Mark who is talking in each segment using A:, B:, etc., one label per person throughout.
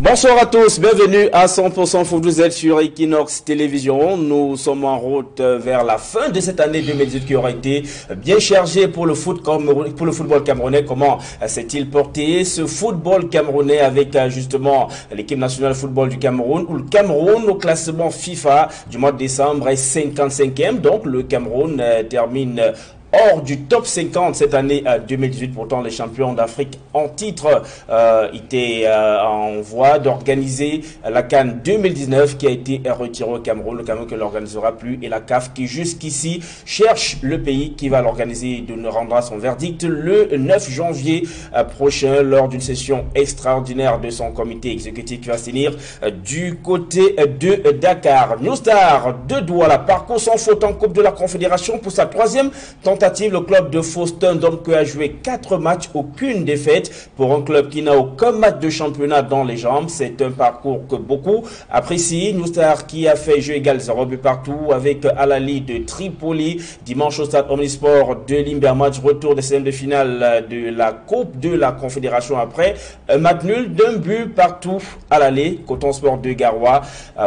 A: Bonsoir à tous, bienvenue à 100% Foot. Vous êtes sur Equinox Télévision. Nous sommes en route vers la fin de cette année 2018 qui aura été bien chargée pour le football camerounais. Comment s'est-il porté ce football camerounais avec justement l'équipe nationale de football du Cameroun, où le Cameroun au classement FIFA du mois de décembre est 55e. Donc le Cameroun termine hors du top 50 cette année 2018. Pourtant, les champions d'Afrique en titre étaient en voie d'organiser la CAN 2019 qui a été retirée au Cameroun. Le Cameroun qui ne l'organisera plus et la CAF qui jusqu'ici cherche le pays qui va l'organiser et rendra son verdict le 9 janvier prochain lors d'une session extraordinaire de son comité exécutif qui va se tenir du côté de Dakar. New Star de Douala parcourt sans faute en Coupe de la Confédération pour sa troisième tentative. Le club de Faustin donc a joué 4 matchs, aucune défaite pour un club qui n'a aucun match de championnat dans les jambes. C'est un parcours que beaucoup apprécient. New Star qui a fait jeu égal 0 but partout avec Al Ahly de Tripoli dimanche au stade Omnisport de Limbe, match retour des 16e de finale de la Coupe de la Confédération après un match nul d'un but partout à l'aller. Coton Sport de Garoua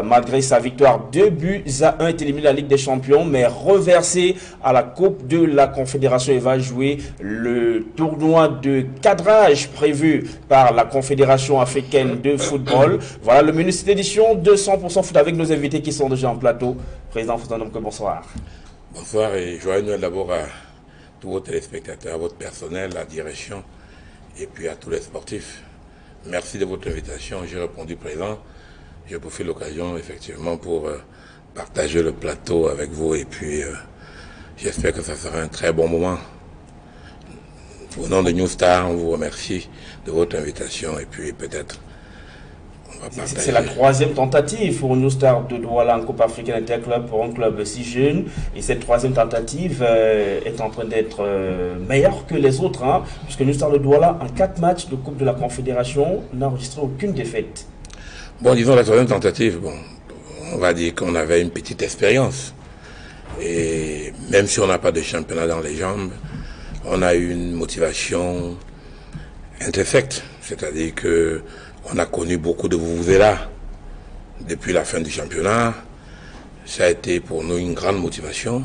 A: malgré sa victoire 2 buts à 1 est éliminé de la Ligue des Champions mais reversé à la Coupe de la Confédération et va jouer le tournoi de cadrage prévu par la Confédération africaine de football. Voilà le menu de cette édition de 100% foot avec nos invités qui sont déjà en plateau. Président Faustin, bonsoir.
B: Bonsoir et joyeux Noël d'abord à tous vos téléspectateurs, à votre personnel, à la direction et puis à tous les sportifs. Merci de votre invitation. J'ai répondu présent. J'ai profité de l'occasion effectivement pour partager le plateau avec vous et puis j'espère que ça sera un très bon moment. Au nom de New Star, on vous remercie de votre invitation et puis peut-être on va partager.
A: C'est la troisième tentative pour New Star de Douala en Coupe africaine interclub pour un club si jeune. Et cette troisième tentative est en train d'être meilleure que les autres. Puisque New Star de Douala, en 4 matchs de Coupe de la Confédération, n'a enregistré aucune défaite.
B: Bon, disons la troisième tentative, bon, on va dire qu'on avait une petite expérience. Et même si on n'a pas de championnat dans les jambes, on a eu une motivation intrinsèque. C'est-à-dire que on a connu beaucoup de vuvuzela depuis la fin du championnat. Ça a été pour nous une grande motivation.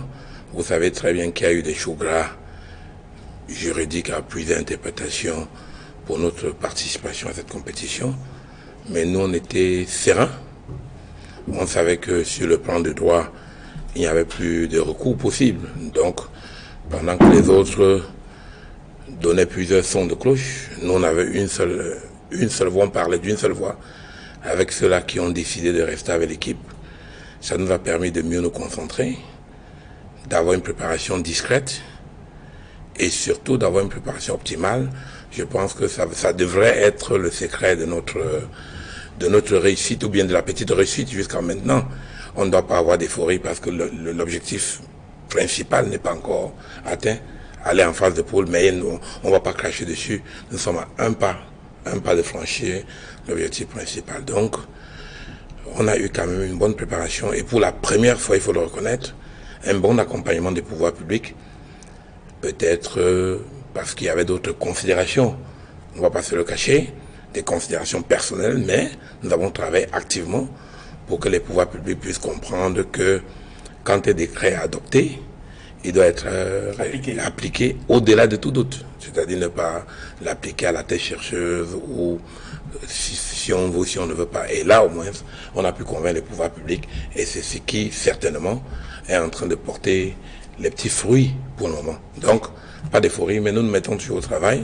B: Vous savez très bien qu'il y a eu des choux gras juridiques à plusieurs interprétations pour notre participation à cette compétition. Mais nous, on était sereins. On savait que sur le plan de droit, il n'y avait plus de recours possible. Donc, pendant que les autres donnaient plusieurs sons de cloche, nous on avait une seule voix, on parlait d'une seule voix, avec ceux-là qui ont décidé de rester avec l'équipe. Ça nous a permis de mieux nous concentrer, d'avoir une préparation discrète et surtout d'avoir une préparation optimale. Je pense que ça devrait être le secret de notre réussite ou bien de la petite réussite jusqu'à maintenant. On ne doit pas avoir d'euphorie parce que l'objectif principal n'est pas encore atteint. Aller en phase de poule, mais on ne va pas cracher dessus. Nous sommes à un pas de franchir l'objectif principal. Donc, on a eu quand même une bonne préparation et pour la première fois, il faut le reconnaître, un bon accompagnement des pouvoirs publics. Peut-être parce qu'il y avait d'autres considérations. On ne va pas se le cacher, des considérations personnelles, mais nous avons travaillé activement pour que les pouvoirs publics puissent comprendre que quand un décret est adopté, il doit être appliqué au-delà de tout doute. C'est-à-dire ne pas l'appliquer à la tête chercheuse ou si on veut, si on ne veut pas. Et là, au moins, on a pu convaincre les pouvoirs publics et c'est ce qui, certainement, est en train de porter les petits fruits pour le moment. Donc, pas d'euphorie, mais nous nous mettons toujours au travail.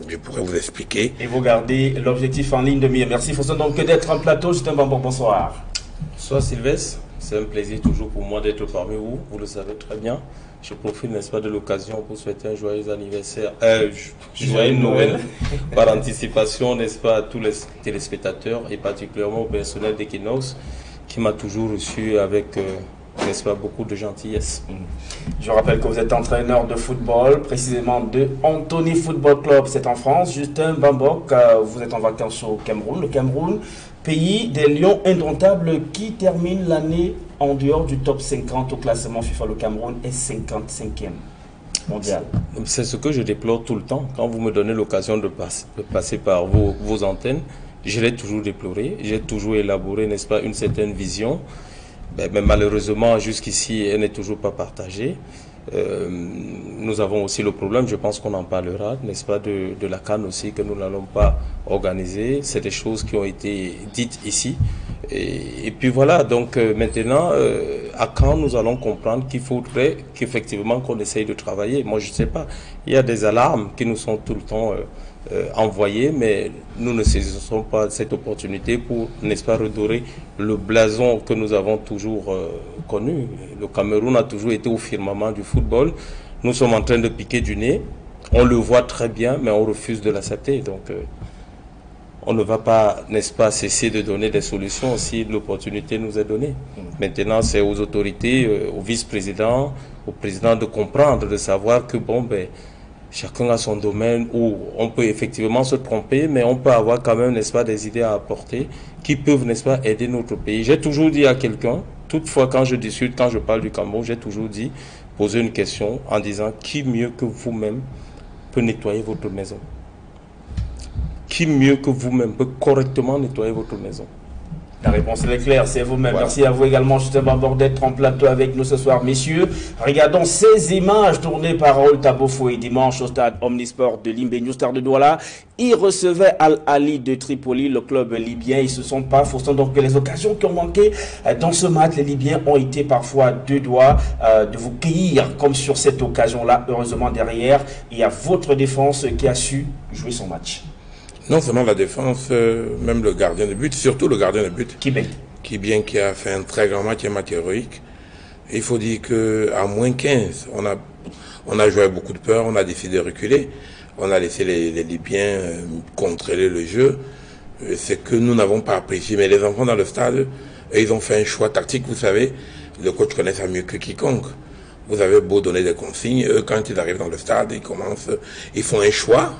B: Je pourrais vous expliquer.
A: Et vous gardez l'objectif en ligne de mire. Merci Faustin donc d'être en plateau. Justin Bambon, bonsoir.
C: Bonsoir Sylvestre, c'est un plaisir toujours pour moi d'être parmi vous, vous le savez très bien. Je profite, n'est-ce pas, de l'occasion pour souhaiter un joyeux anniversaire, joyeux Noël, par anticipation, n'est-ce pas, à tous les téléspectateurs et particulièrement au personnel d'Equinox qui m'a toujours reçu avec n'est-ce pas, beaucoup de gentillesse.
A: Je rappelle que vous êtes entraîneur de football, précisément de Anthony Football Club, c'est en France. Justin Bambok, vous êtes en vacances au Cameroun. Le Cameroun, pays des lions indomptables qui termine l'année en dehors du top 50 au classement FIFA. Le Cameroun est 55e mondial.
C: C'est ce que je déplore tout le temps. Quand vous me donnez l'occasion de passer par vos antennes, Je l'ai toujours déploré, j'ai toujours élaboré, n'est-ce pas, une certaine vision. Mais malheureusement, jusqu'ici, elle n'est toujours pas partagée. Nous avons aussi le problème, je pense qu'on en parlera, n'est-ce pas, de la CAN aussi, que nous n'allons pas organiser. C'est des choses qui ont été dites ici. Et puis voilà, donc maintenant, à quand nous allons comprendre qu'il faudrait qu'effectivement qu'on essaye de travailler. Moi, je ne sais pas, il y a des alarmes qui nous sont tout le temps envoyées, mais nous ne saisissons pas cette opportunité pour, n'est-ce pas, redorer le blason que nous avons toujours connu. Le Cameroun a toujours été au firmament du football. Nous sommes en train de piquer du nez. On le voit très bien, mais on refuse de l'accepter. Donc, on ne va pas, n'est-ce pas, cesser de donner des solutions si l'opportunité nous est donnée. Maintenant, c'est aux autorités, au vice-président, au président de comprendre, de savoir que, bon, ben, chacun a son domaine où on peut effectivement se tromper, mais on peut avoir quand même, n'est-ce pas, des idées à apporter qui peuvent, n'est-ce pas, aider notre pays. J'ai toujours dit à quelqu'un, toutefois, quand je discute, quand je parle du Cameroun, j'ai toujours dit, poser une question en disant, qui mieux que vous-même peut nettoyer votre maison? Qui mieux que vous-même peut correctement nettoyer votre maison?
A: La réponse est claire, c'est vous-même.
C: Voilà.
A: Merci à vous également justement d'être en plateau avec nous ce soir, messieurs. Regardons ces images tournées par Raoul Tabofoué dimanche au stade Omnisport de Limbe Star de Douala. Il recevait Al-Ali de Tripoli, le club libyen. Ils se sont pas forcément donc les occasions qui ont manqué dans ce match. Les Libyens ont été parfois deux doigts de vous cueillir comme sur cette occasion-là. Heureusement derrière, il y a votre défense qui a su jouer son match.
B: Non seulement la défense, même le gardien de but, surtout le gardien de but. Qui a fait un très grand match, un match héroïque. Et il faut dire qu'à moins 15, on a joué beaucoup de peur, on a décidé de reculer. On a laissé les Libyens contrôler le jeu. C'est que nous n'avons pas apprécié. Mais les enfants dans le stade, ils ont fait un choix tactique, vous savez. Le coach connaît ça mieux que quiconque. Vous avez beau donner des consignes, eux, quand ils arrivent dans le stade, ils font un choix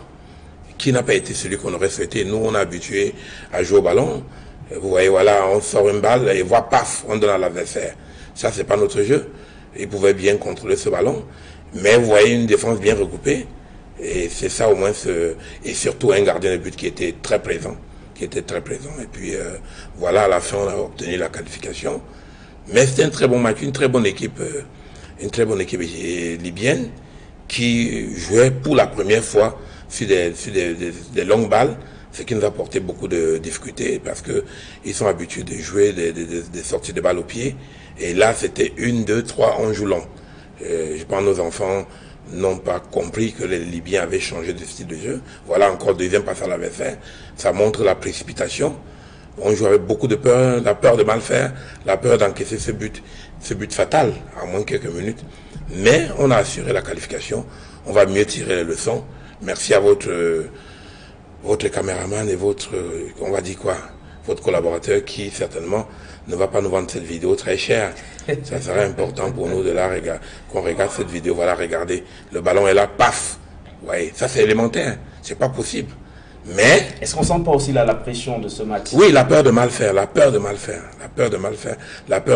B: qui n'a pas été celui qu'on aurait souhaité. Nous, on est habitués à jouer au ballon. Vous voyez, voilà, on sort une balle et voit, paf, on donne à l'adversaire. Ça, c'est pas notre jeu. Ils pouvaient bien contrôler ce ballon. Mais vous voyez une défense bien recoupée. Et c'est ça au moins, et surtout un gardien de but qui était très présent. Et puis, voilà, à la fin, on a obtenu la qualification. Mais c'était un très bon match, une très bonne équipe libyenne qui jouait pour la première fois sur des longues balles, ce qui nous a apporté beaucoup de difficultés parce que ils sont habitués de jouer des sorties de balles au pied. Et là, c'était 1, 2, 3, on joue long. Je pense que nos enfants n'ont pas compris que les Libyens avaient changé de style de jeu. Voilà encore deuxième passe à l'adversaire. Ça montre la précipitation. On joue avec beaucoup de peur, la peur de mal faire, la peur d'encaisser ce but fatal en moins de quelques minutes. Mais on a assuré la qualification. On va mieux tirer les leçons. Merci à votre caméraman et votre collaborateur qui certainement ne va pas nous vendre cette vidéo très chère. Ça serait important pour nous qu'on regarde cette vidéo. Voilà, regardez, le ballon est là, paf. Ouais, ça c'est élémentaire, c'est pas possible. Mais
A: est-ce qu'on sent pas aussi là la pression de ce match?
B: Oui, la peur de mal faire, la peur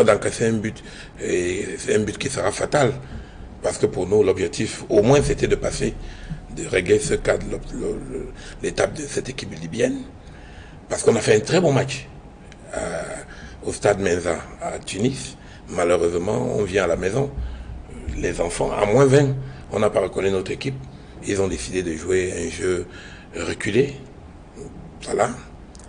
B: d'encaisser un but, et c'est un but qui sera fatal. Parce que pour nous, l'objectif, au moins, c'était de régler ce cadre, l'étape de cette équipe libyenne. Parce qu'on a fait un très bon match au stade Menza à Tunis. Malheureusement, on vient à la maison. Les enfants, à moins 20, on n'a pas reconnu notre équipe. Ils ont décidé de jouer un jeu reculé. Voilà.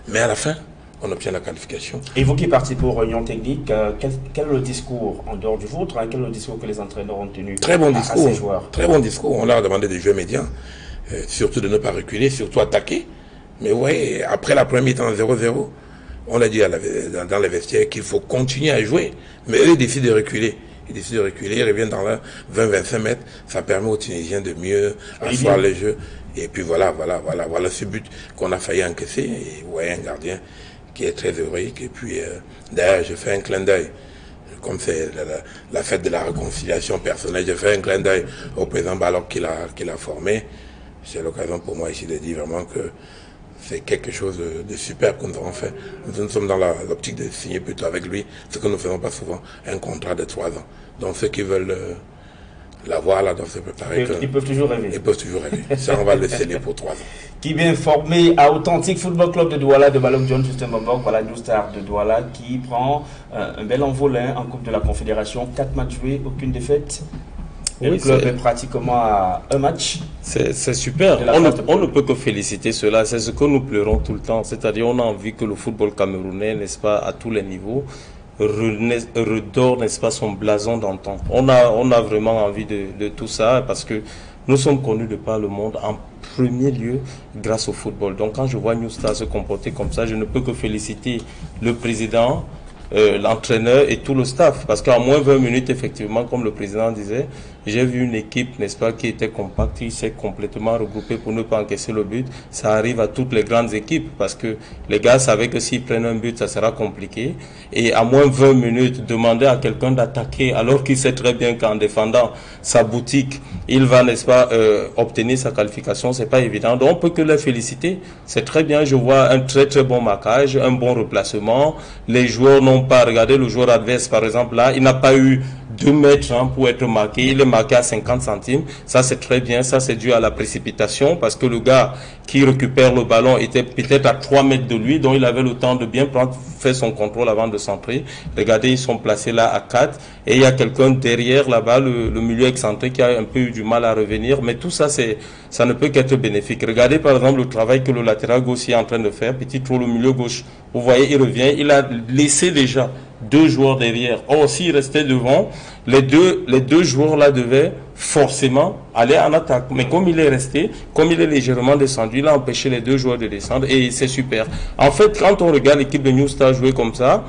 B: Mais à la fin, on obtient la qualification.
A: Et vous qui participez aux réunions techniques, quel est le discours en dehors du vôtre, quel est le discours que les entraîneurs ont tenu à ces joueurs?
B: Très bon discours. On leur a demandé de jouer médian, surtout de ne pas reculer, surtout attaquer. Mais oui, après la première mi-temps 0-0, on a dit dans les vestiaires qu'il faut continuer à jouer. Mais eux, ils décident de reculer. Ils reviennent dans la 20-25 mètres. Ça permet aux Tunisiens de mieux asseoir le jeu. Et puis voilà ce but qu'on a failli encaisser. Et vous voyez un gardien qui est très héroïque. Et puis, d'ailleurs, je fais un clin d'œil. Comme c'est la fête de la réconciliation personnelle, je fais un clin d'œil au président Balok qui l'a formé. C'est l'occasion pour moi ici de dire vraiment que c'est quelque chose de super que nous avons fait. Nous sommes dans l'optique de signer plutôt avec lui, ce que nous ne faisons pas souvent, un contrat de 3 ans. Donc ceux qui veulent l'avoir là doivent se préparer.
A: Ils peuvent toujours rêver.
B: Ils peuvent toujours rêver. Ça, on va le sceller pour 3 ans.
A: qui vient former à Authentique Football Club de Douala de Balok John Justin Bambok. Voilà, New Star de Douala qui prend un bel envol en Coupe de la Confédération. 4 matchs joués, aucune défaite. Oui, le club est pratiquement à un match.
C: C'est super. On ne peut que féliciter cela. C'est ce que nous pleurons tout le temps. C'est-à-dire on a envie que le football camerounais, n'est-ce pas, à tous les niveaux, redore, n'est-ce pas, son blason d'antan. On a vraiment envie de tout ça parce que nous sommes connus de par le monde en premier lieu grâce au football. Donc quand je vois New Star se comporter comme ça, je ne peux que féliciter le président, l'entraîneur et tout le staff. Parce qu'en moins 20 minutes, effectivement, comme le président disait, j'ai vu une équipe, n'est-ce pas, qui était compacte, qui s'est complètement regroupée pour ne pas encaisser le but. Ça arrive à toutes les grandes équipes parce que les gars savaient que s'ils prennent un but, ça sera compliqué. Et à moins 20 minutes, demander à quelqu'un d'attaquer alors qu'il sait très bien qu'en défendant sa boutique, il va, n'est-ce pas, obtenir sa qualification, c'est pas évident. Donc on peut que les féliciter. C'est très bien, je vois un très très bon marquage, un bon replacement. Les joueurs n'ont pas regardé le joueur adverse, par exemple, là, il n'a pas eu 2 mètres pour être marqué, il est marqué à 50 centimes, ça c'est très bien, ça c'est dû à la précipitation parce que le gars qui récupère le ballon était peut-être à 3 mètres de lui, donc il avait le temps de bien faire son contrôle avant de centrer. Regardez, ils sont placés là à 4 et il y a quelqu'un derrière là-bas, le milieu excentré qui a un peu eu du mal à revenir, mais tout ça ça ne peut qu'être bénéfique. Regardez par exemple le travail que le latéral gauche est en train de faire, petit trou le milieu gauche, vous voyez, il revient, il a laissé déjà 2 joueurs derrière. Or, s'il restait devant, les deux joueurs là devaient forcément aller en attaque. Mais comme il est resté, comme il est légèrement descendu, il a empêché les 2 joueurs de descendre et c'est super. En fait, quand on regarde l'équipe de New Star jouer comme ça,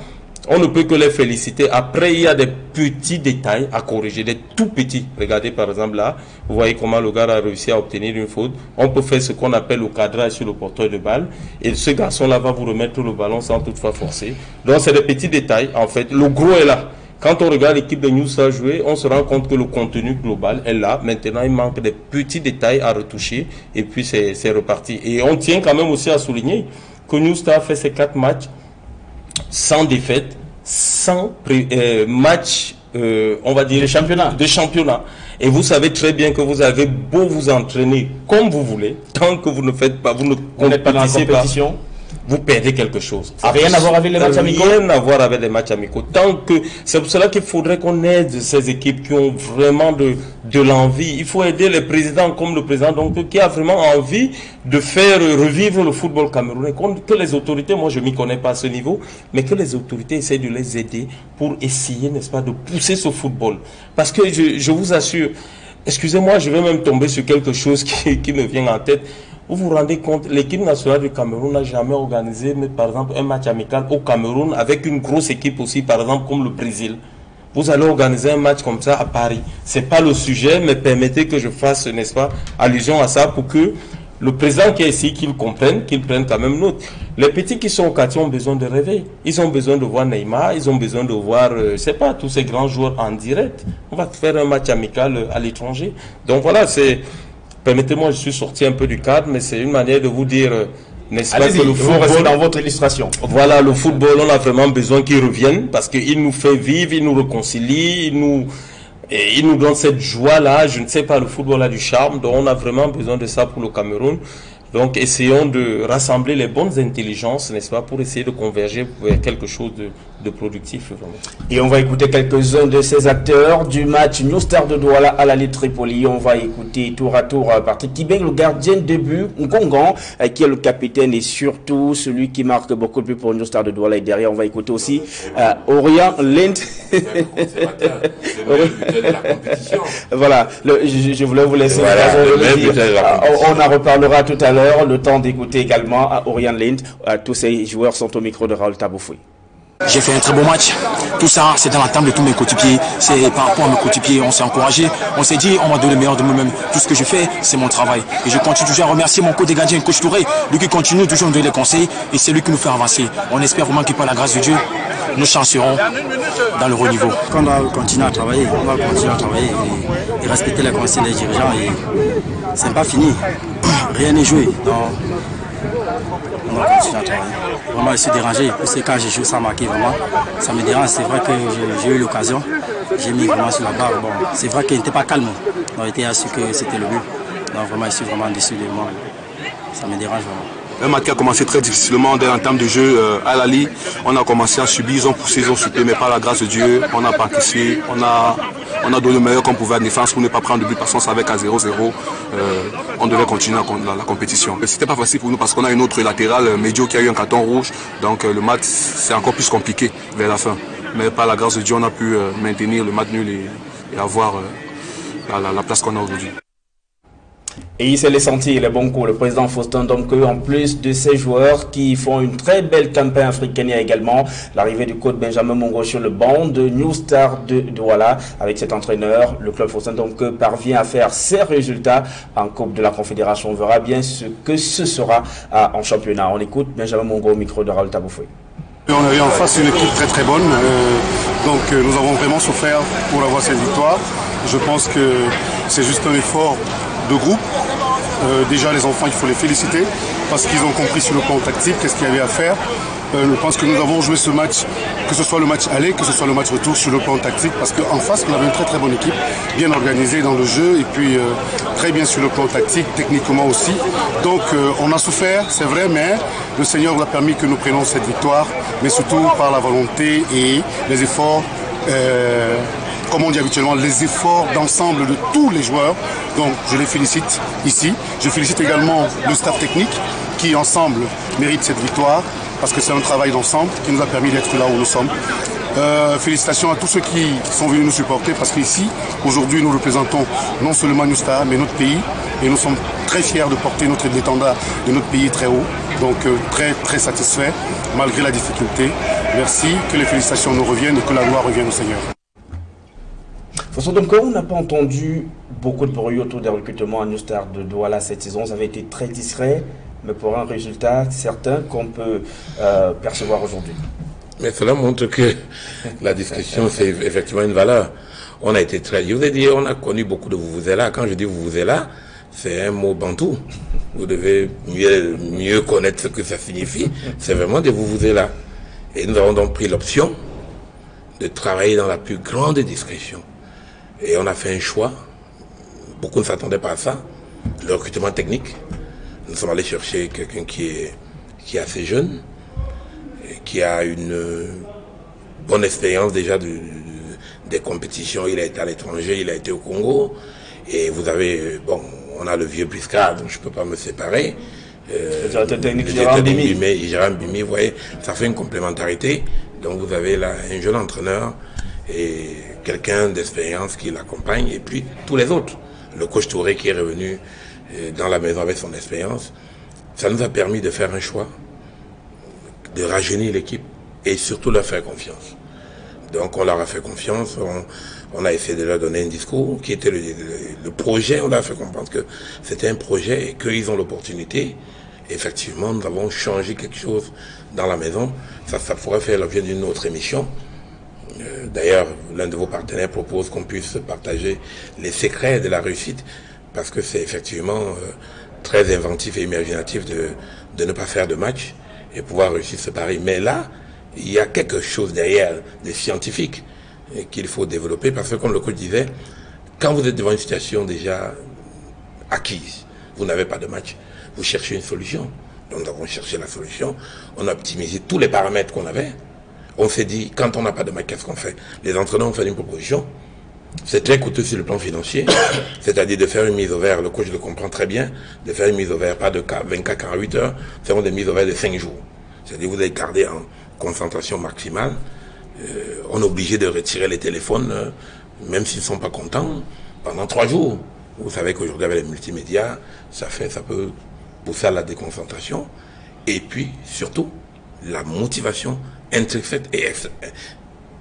C: on ne peut que les féliciter. Après, il y a des petits détails à corriger, des tout petits. Regardez par exemple là, vous voyez comment le gars a réussi à obtenir une faute. On peut faire ce qu'on appelle le cadrage sur le porteur de balle. Et ce garçon-là va vous remettre le ballon sans toutefois forcer. Donc c'est des petits détails en fait. Le gros est là. Quand on regarde l'équipe de New Star jouer, on se rend compte que le contenu global est là. Maintenant, il manque des petits détails à retoucher. Et puis c'est reparti. Et on tient quand même aussi à souligner que New Star fait ses 4 matchs sans défaite, sans match, on va dire, de championnat. Et vous savez très bien que vous avez beau vous entraîner comme vous voulez, tant que vous ne faites pas, vous ne compétissez pas, vous perdez quelque chose.
A: Rien à voir avec les matchs amicaux.
C: Rien à voir avec les matchs amicaux. C'est pour cela qu'il faudrait qu'on aide ces équipes qui ont vraiment de l'envie. Il faut aider les présidents comme le président donc qui a vraiment envie de faire revivre le football camerounais. Que les autorités, moi je m'y connais pas à ce niveau, mais que les autorités essayent de les aider pour essayer, n'est-ce pas, de pousser ce football. Parce que je vous assure, excusez-moi, je vais même tomber sur quelque chose qui me vient en tête. Vous vous rendez compte, l'équipe nationale du Cameroun n'a jamais organisé, mais par exemple, un match amical au Cameroun avec une grosse équipe aussi, par exemple, comme le Brésil. Vous allez organiser un match comme ça à Paris. C'est pas le sujet, mais permettez que je fasse, n'est-ce pas, allusion à ça pour que le président qui est ici, qu'il comprenne, qu'il prenne quand même note. Les petits qui sont au quartier ont besoin de rêver. Ils ont besoin de voir Neymar, ils ont besoin de voir, je sais pas, tous ces grands joueurs en direct. On va faire un match amical à l'étranger. Donc voilà, permettez-moi, je suis sorti un peu du cadre, mais c'est une manière de vous dire, n'est-ce pas, que le football,
A: dans votre illustration.
C: Voilà, le football, on a vraiment besoin qu'il revienne parce qu'il nous fait vivre, il nous réconcilie, il nous donne cette joie-là. Je ne sais pas, le football a du charme, donc on a vraiment besoin de ça pour le Cameroun. Donc essayons de rassembler les bonnes intelligences, n'est-ce pas, pour essayer de converger vers quelque chose de productif. Vraiment.
A: Et on va écouter quelques-uns de ces acteurs du match New Star de Douala à la Lille Tripoli. On va écouter tour à tour Patrick Kibeng, le gardien de but, Ngongan, qui est le capitaine et surtout celui qui marque beaucoup de buts pour New Star de Douala. Et derrière, on va écouter aussi Orion Lind. Voilà, je voulais vous laisser.
B: Voilà,
A: on en reparlera tout à l'heure. Le temps d'écouter également Orion Lind. Tous ces joueurs sont au micro de Raoul Taboufoui.
D: J'ai fait un très bon match. Tout ça, c'est dans l'entame de tous mes coéquipiers. C'est par rapport à mes coéquipiers, on s'est encouragé. On s'est dit, on va donner le meilleur de nous-mêmes. Tout ce que je fais, c'est mon travail. Et je continue toujours à remercier mon coach des gardiens, coach Touré, lui qui continue toujours à nous donner des conseils. Et c'est lui qui nous fait avancer. On espère vraiment qu'il, par la grâce de Dieu, nous chancerons dans le haut niveau.
E: On doit continuer à travailler, et respecter les conseils des dirigeants. Et c'est pas fini. Rien n'est joué. Donc, on doit continuer à travailler. Vraiment, je suis dérangé. C'est quand j'ai joué sans marquer, vraiment. Ça me dérange. C'est vrai que j'ai eu l'occasion. J'ai mis vraiment sur la barre. Bon, c'est vrai qu'il n'était pas calme. On était assuré que c'était le but. Donc, vraiment, je suis vraiment déçu de moi. ça me dérange vraiment.
F: Un match qui a commencé très difficilement dès l'entame de jeu à l'Ali. On a commencé à subir, ils ont poussé, ils ont sauté, mais par la grâce de Dieu, on n'a pas encaissé. On a donné le meilleur qu'on pouvait à la défense pour ne pas prendre de but parce qu'on savait qu'à 0-0, on devait continuer la compétition. C'était pas facile pour nous parce qu'on a une autre latérale, Medio, qui a eu un carton rouge. Donc le match, c'est encore plus compliqué vers la fin. Mais par la grâce de Dieu, on a pu maintenir le match nul et avoir la place qu'on a aujourd'hui.
A: Et il s'est laissé sentir les bons coups. Le président Faustin Domke, en plus de ces joueurs qui font une très belle campagne africaine, il y a également l'arrivée du coach Benjamin Mongo sur le banc de New Star de Douala. Avec cet entraîneur, le club Faustin Domke parvient à faire ses résultats en Coupe de la Confédération. On verra bien ce que ce sera en championnat. On écoute Benjamin Mongo au micro de Raoul Taboufoy.
G: On a eu en face une équipe très très bonne, donc nous avons vraiment souffert pour avoir cette victoire. Je pense que c'est juste un effort de groupe. Déjà les enfants, il faut les féliciter parce qu'ils ont compris sur le plan tactique qu'est-ce qu'il y avait à faire. Je pense que nous avons joué ce match, que ce soit le match aller, que ce soit le match retour sur le plan tactique, parce qu'en face on avait une très très bonne équipe, bien organisée dans le jeu et puis très bien sur le plan tactique, techniquement aussi. Donc on a souffert, c'est vrai, mais le Seigneur nous a permis que nous prenions cette victoire, mais surtout par la volonté et les efforts. Comme on dit habituellement, les efforts d'ensemble de tous les joueurs. Donc je les félicite ici. Je félicite également le staff technique qui ensemble mérite cette victoire parce que c'est un travail d'ensemble qui nous a permis d'être là où nous sommes. Félicitations à tous ceux qui sont venus nous supporter parce qu'ici, aujourd'hui, nous représentons non seulement New Star, mais notre pays et nous sommes très fiers de porter notre étendard de notre pays très haut. Donc très très satisfaits malgré la difficulté. Merci, que les félicitations nous reviennent et que la gloire revienne au Seigneur.
A: Donc, on n'a pas entendu beaucoup de bruit autour des recrutements à New Star de Douala cette saison. Ça avait été très discret, mais pour un résultat certain qu'on peut percevoir aujourd'hui.
B: Mais cela montre que la discussion, c'est effectivement une valeur. On a été très... Je vous ai dit, on a connu beaucoup de vous-vous-là. Quand je dis vous-vous-là, c'est un mot bantou. Vous devez mieux connaître ce que ça signifie. C'est vraiment des vous-vous-là. Et nous avons donc pris l'option de travailler dans la plus grande discrétion. Et on a fait un choix. Beaucoup ne s'attendaient pas à ça. Le recrutement technique. Nous sommes allés chercher quelqu'un qui est assez jeune, qui a une bonne expérience déjà des compétitions. Il a été à l'étranger, il a été au Congo. Et vous avez, bon, on a le vieux Puisca, donc je ne peux pas me séparer.
A: Le directeur technique
B: Gérard Bimi, vous voyez, ça fait une complémentarité. Donc vous avez là un jeune entraîneur et quelqu'un d'expérience qui l'accompagne, et puis tous les autres. Le coach Touré qui est revenu dans la maison avec son expérience. Ça nous a permis de faire un choix, de rajeunir l'équipe et surtout leur faire confiance. Donc on leur a fait confiance, on a essayé de leur donner un discours qui était le projet, on leur a fait comprendre que c'était un projet et qu'ils ont l'opportunité. Effectivement, nous avons changé quelque chose dans la maison. Ça pourrait faire l'objet d'une autre émission. D'ailleurs, l'un de vos partenaires propose qu'on puisse partager les secrets de la réussite, parce que c'est effectivement très inventif et imaginatif de ne pas faire de match et pouvoir réussir ce pari. Mais là, il y a quelque chose derrière de scientifique qu'il faut développer, parce que comme le coach disait, quand vous êtes devant une situation déjà acquise, vous n'avez pas de match, vous cherchez une solution. Donc nous avons cherché la solution, on a optimisé tous les paramètres qu'on avait. On s'est dit, quand on n'a pas de match, qu'est-ce qu'on fait? Les entraîneurs ont fait une proposition. C'est très coûteux sur le plan financier, c'est-à-dire de faire une mise au vert, le coach le comprend très bien, de faire une mise au vert, pas de 24-48 heures, c'est des mises au vert de 5 jours. C'est-à-dire que vous allez garder en concentration maximale. On est obligé de retirer les téléphones, même s'ils ne sont pas contents, pendant 3 jours. Vous savez qu'aujourd'hui, avec les multimédias, ça peut pousser à la déconcentration. Et puis, surtout, la motivation intrinsèque et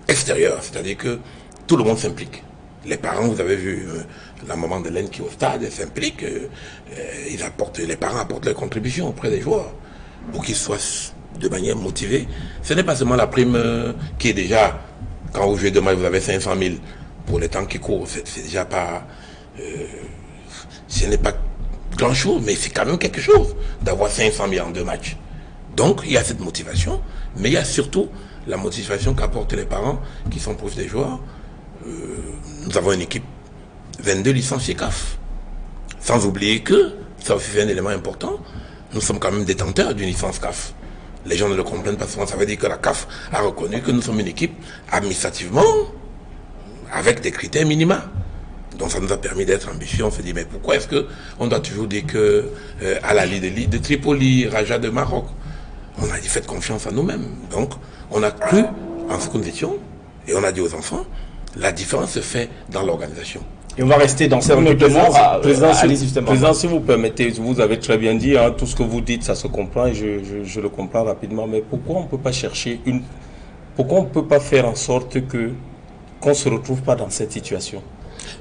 B: extérieure. C'est-à-dire que tout le monde s'implique. Les parents, vous avez vu la maman de Laine qui est au stade, elle s'implique. Les parents apportent leur contribution auprès des joueurs pour qu'ils soient de manière motivée. Ce n'est pas seulement la prime qui est déjà, quand vous jouez demain, vous avez 500 000 pour les temps qui courent. C'est déjà pas... ce n'est pas grand-chose, mais c'est quand même quelque chose d'avoir 500 000 en 2 matchs. Donc, il y a cette motivation, mais il y a surtout la motivation qu'apportent les parents qui sont proches des joueurs. Nous avons une équipe, 22 licenciés CAF. Sans oublier que, ça aussi c'est un élément important, nous sommes quand même détenteurs d'une licence CAF. Les gens ne le comprennent pas souvent. Ça veut dire que la CAF a reconnu que nous sommes une équipe administrativement avec des critères minima. Donc ça nous a permis d'être ambitieux. On se dit, mais pourquoi est-ce qu'on doit toujours dire que Al-Ahly de Tripoli, Raja de Maroc, on a dit faites confiance à nous-mêmes. Donc on a cru en ce que nous étions et on a dit aux enfants, la différence se fait dans l'organisation.
A: Et on va rester dans ces recrutements.
C: Président, si vous permettez, vous avez très bien dit, hein, tout ce que vous dites, ça se comprend et je le comprends rapidement. Mais pourquoi on ne peut pas chercher pourquoi on ne peut pas faire en sorte qu'on ne se retrouve pas dans cette situation?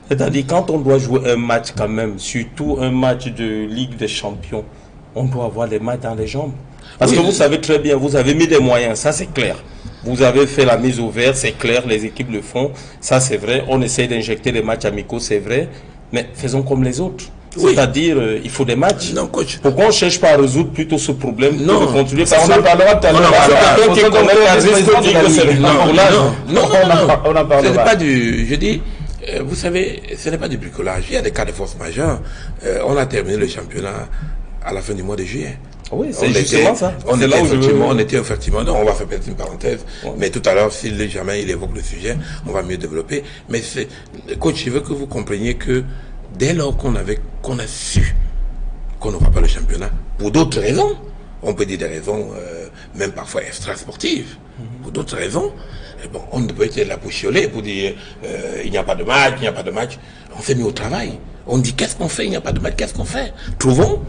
C: C'est-à-dire, quand on doit jouer un match quand même, surtout un match de Ligue des Champions, on doit avoir les mains dans les jambes. Parce que vous savez très bien, vous avez mis des moyens, ça c'est clair. Vous avez fait la mise au vert, c'est clair, les équipes le font, ça c'est vrai. On essaye d'injecter les matchs amicaux, c'est vrai. Mais faisons comme les autres. C'est-à-dire, il faut des matchs.
B: Non, coach.
C: Pourquoi on ne cherche pas à résoudre plutôt ce problème?
B: Non,
C: de continuer
A: on en parlera tout à l'heure.
C: Quelqu'un qui connaît la risque dit que c'est
B: on en parlera. Ce n'est pas du... Je dis, vous savez, ce n'est pas du bricolage. Il y a des cas de force majeure. On a terminé le championnat à la fin du mois de juillet.
C: Oui, c'est justement ça.
B: On était effectivement, non, on va faire peut-être une parenthèse, mais tout à l'heure, si jamais il évoque le sujet, on va mieux développer. Mais coach, je veux que vous compreniez que dès lors qu'on a su qu'on n'aura pas le championnat, pour d'autres raisons, on peut dire des raisons même parfois extra-sportives, pour d'autres raisons, bon, on ne peut être là pour chioler, pour dire il n'y a pas de match, il n'y a pas de match. On s'est mis au travail. On dit qu'est-ce qu'on fait, il n'y a pas de match, qu'est-ce qu'on fait? Trouvons,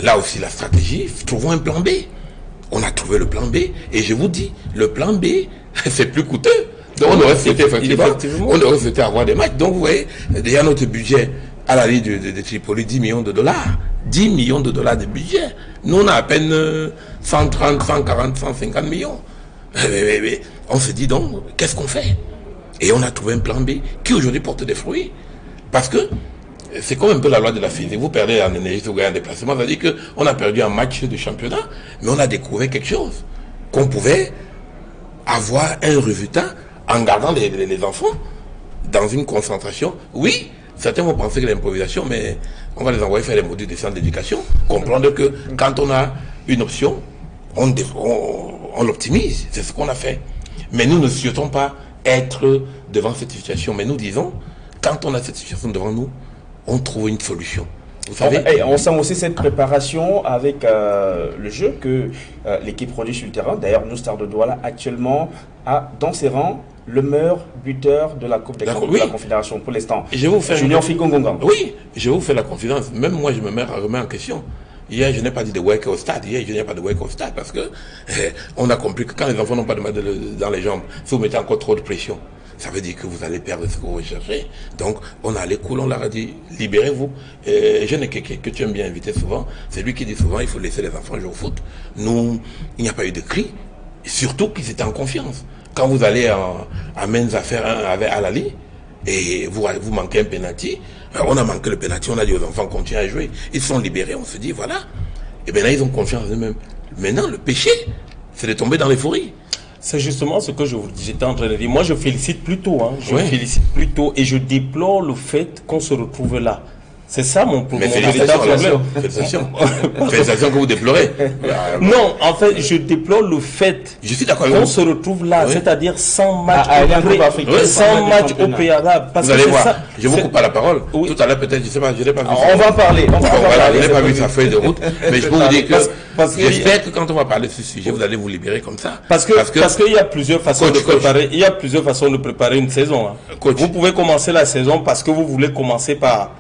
B: là aussi la stratégie, trouvons un plan B. On a trouvé le plan B, et je vous dis, le plan B, c'est plus coûteux. Donc on aurait souhaité on aurait souhaité avoir des matchs. Donc vous voyez, déjà notre budget à la Ligue de Tripoli, 10 millions de dollars. 10 millions de dollars de budget. Nous on a à peine 130, 140, 150 millions. Mais on se dit donc, qu'est-ce qu'on fait? Et on a trouvé un plan B qui aujourd'hui porte des fruits. Parce que c'est comme un peu la loi de la physique. Vous perdez en énergie, vous gagnez en déplacement. Ça veut dire qu'on a perdu un match de championnat, mais on a découvert quelque chose. Qu'on pouvait avoir un résultat en gardant les enfants dans une concentration. Oui, certains vont penser que l'improvisation, mais on va les envoyer faire les modules de centre d'éducation. Comprendre que quand on a une option, on l'optimise. C'est ce qu'on a fait. Mais nous ne souhaitons pas être devant cette situation. Mais nous disons, quand on a cette situation devant nous, on trouve une solution. Vous savez,
A: on sent aussi cette préparation avec le jeu que l'équipe produit sur le terrain. D'ailleurs, nous, Stars de Douala, actuellement, a dans ses rangs le meilleur buteur de la Coupe de la Confédération pour l'instant. Junior Fikongonga.
B: Oui, je vous fais la confidence. Même moi, je me remets en question. Hier, je n'ai pas dit de work au stade. Hier, je n'ai pas de work au stade parce que on a compris que quand les enfants n'ont pas de mal dans les jambes, si vous mettez encore trop de pression, ça veut dire que vous allez perdre ce que vous recherchez. Donc, on a allé cool, on leur a dit, libérez-vous. Je n'ai que tu aimes bien inviter souvent. C'est lui qui dit souvent, il faut laisser les enfants jouer au foot. Nous, il n'y a pas eu de cri. Surtout qu'ils étaient en confiance. Quand vous allez à Menza faire un avec Al-Ahly, et vous manquez un penalty, on a manqué le penalty, on a dit aux enfants, continuez à jouer. Ils sont libérés, on se dit, voilà. Et bien là, ils ont confiance en eux-mêmes. Maintenant, le péché, c'est de tomber dans l'euphorie.
C: C'est justement ce que j'étais en train de dire. Moi, je félicite plutôt, félicite plutôt, et je déplore le fait qu'on se retrouve là. C'est ça mon problème.
B: Félicitations que vous déplorez.
C: Non, en fait, je déplore le fait qu'on se retrouve là, c'est-à-dire sans match sans match au préalable.
B: Vous allez voir, je vous coupe pas la parole. Tout à l'heure, peut-être, je sais pas, je n'ai pas vu.
A: On va parler.
B: Je n'ai pas vu sa feuille de route, mais je peux vous dire que j'espère que quand on va parler de ce sujet, vous allez vous libérer comme ça.
C: Parce qu'il y a plusieurs façons de préparer. Il y a plusieurs façons de préparer une saison. Vous pouvez commencer la saison parce que vous voulez commencer par,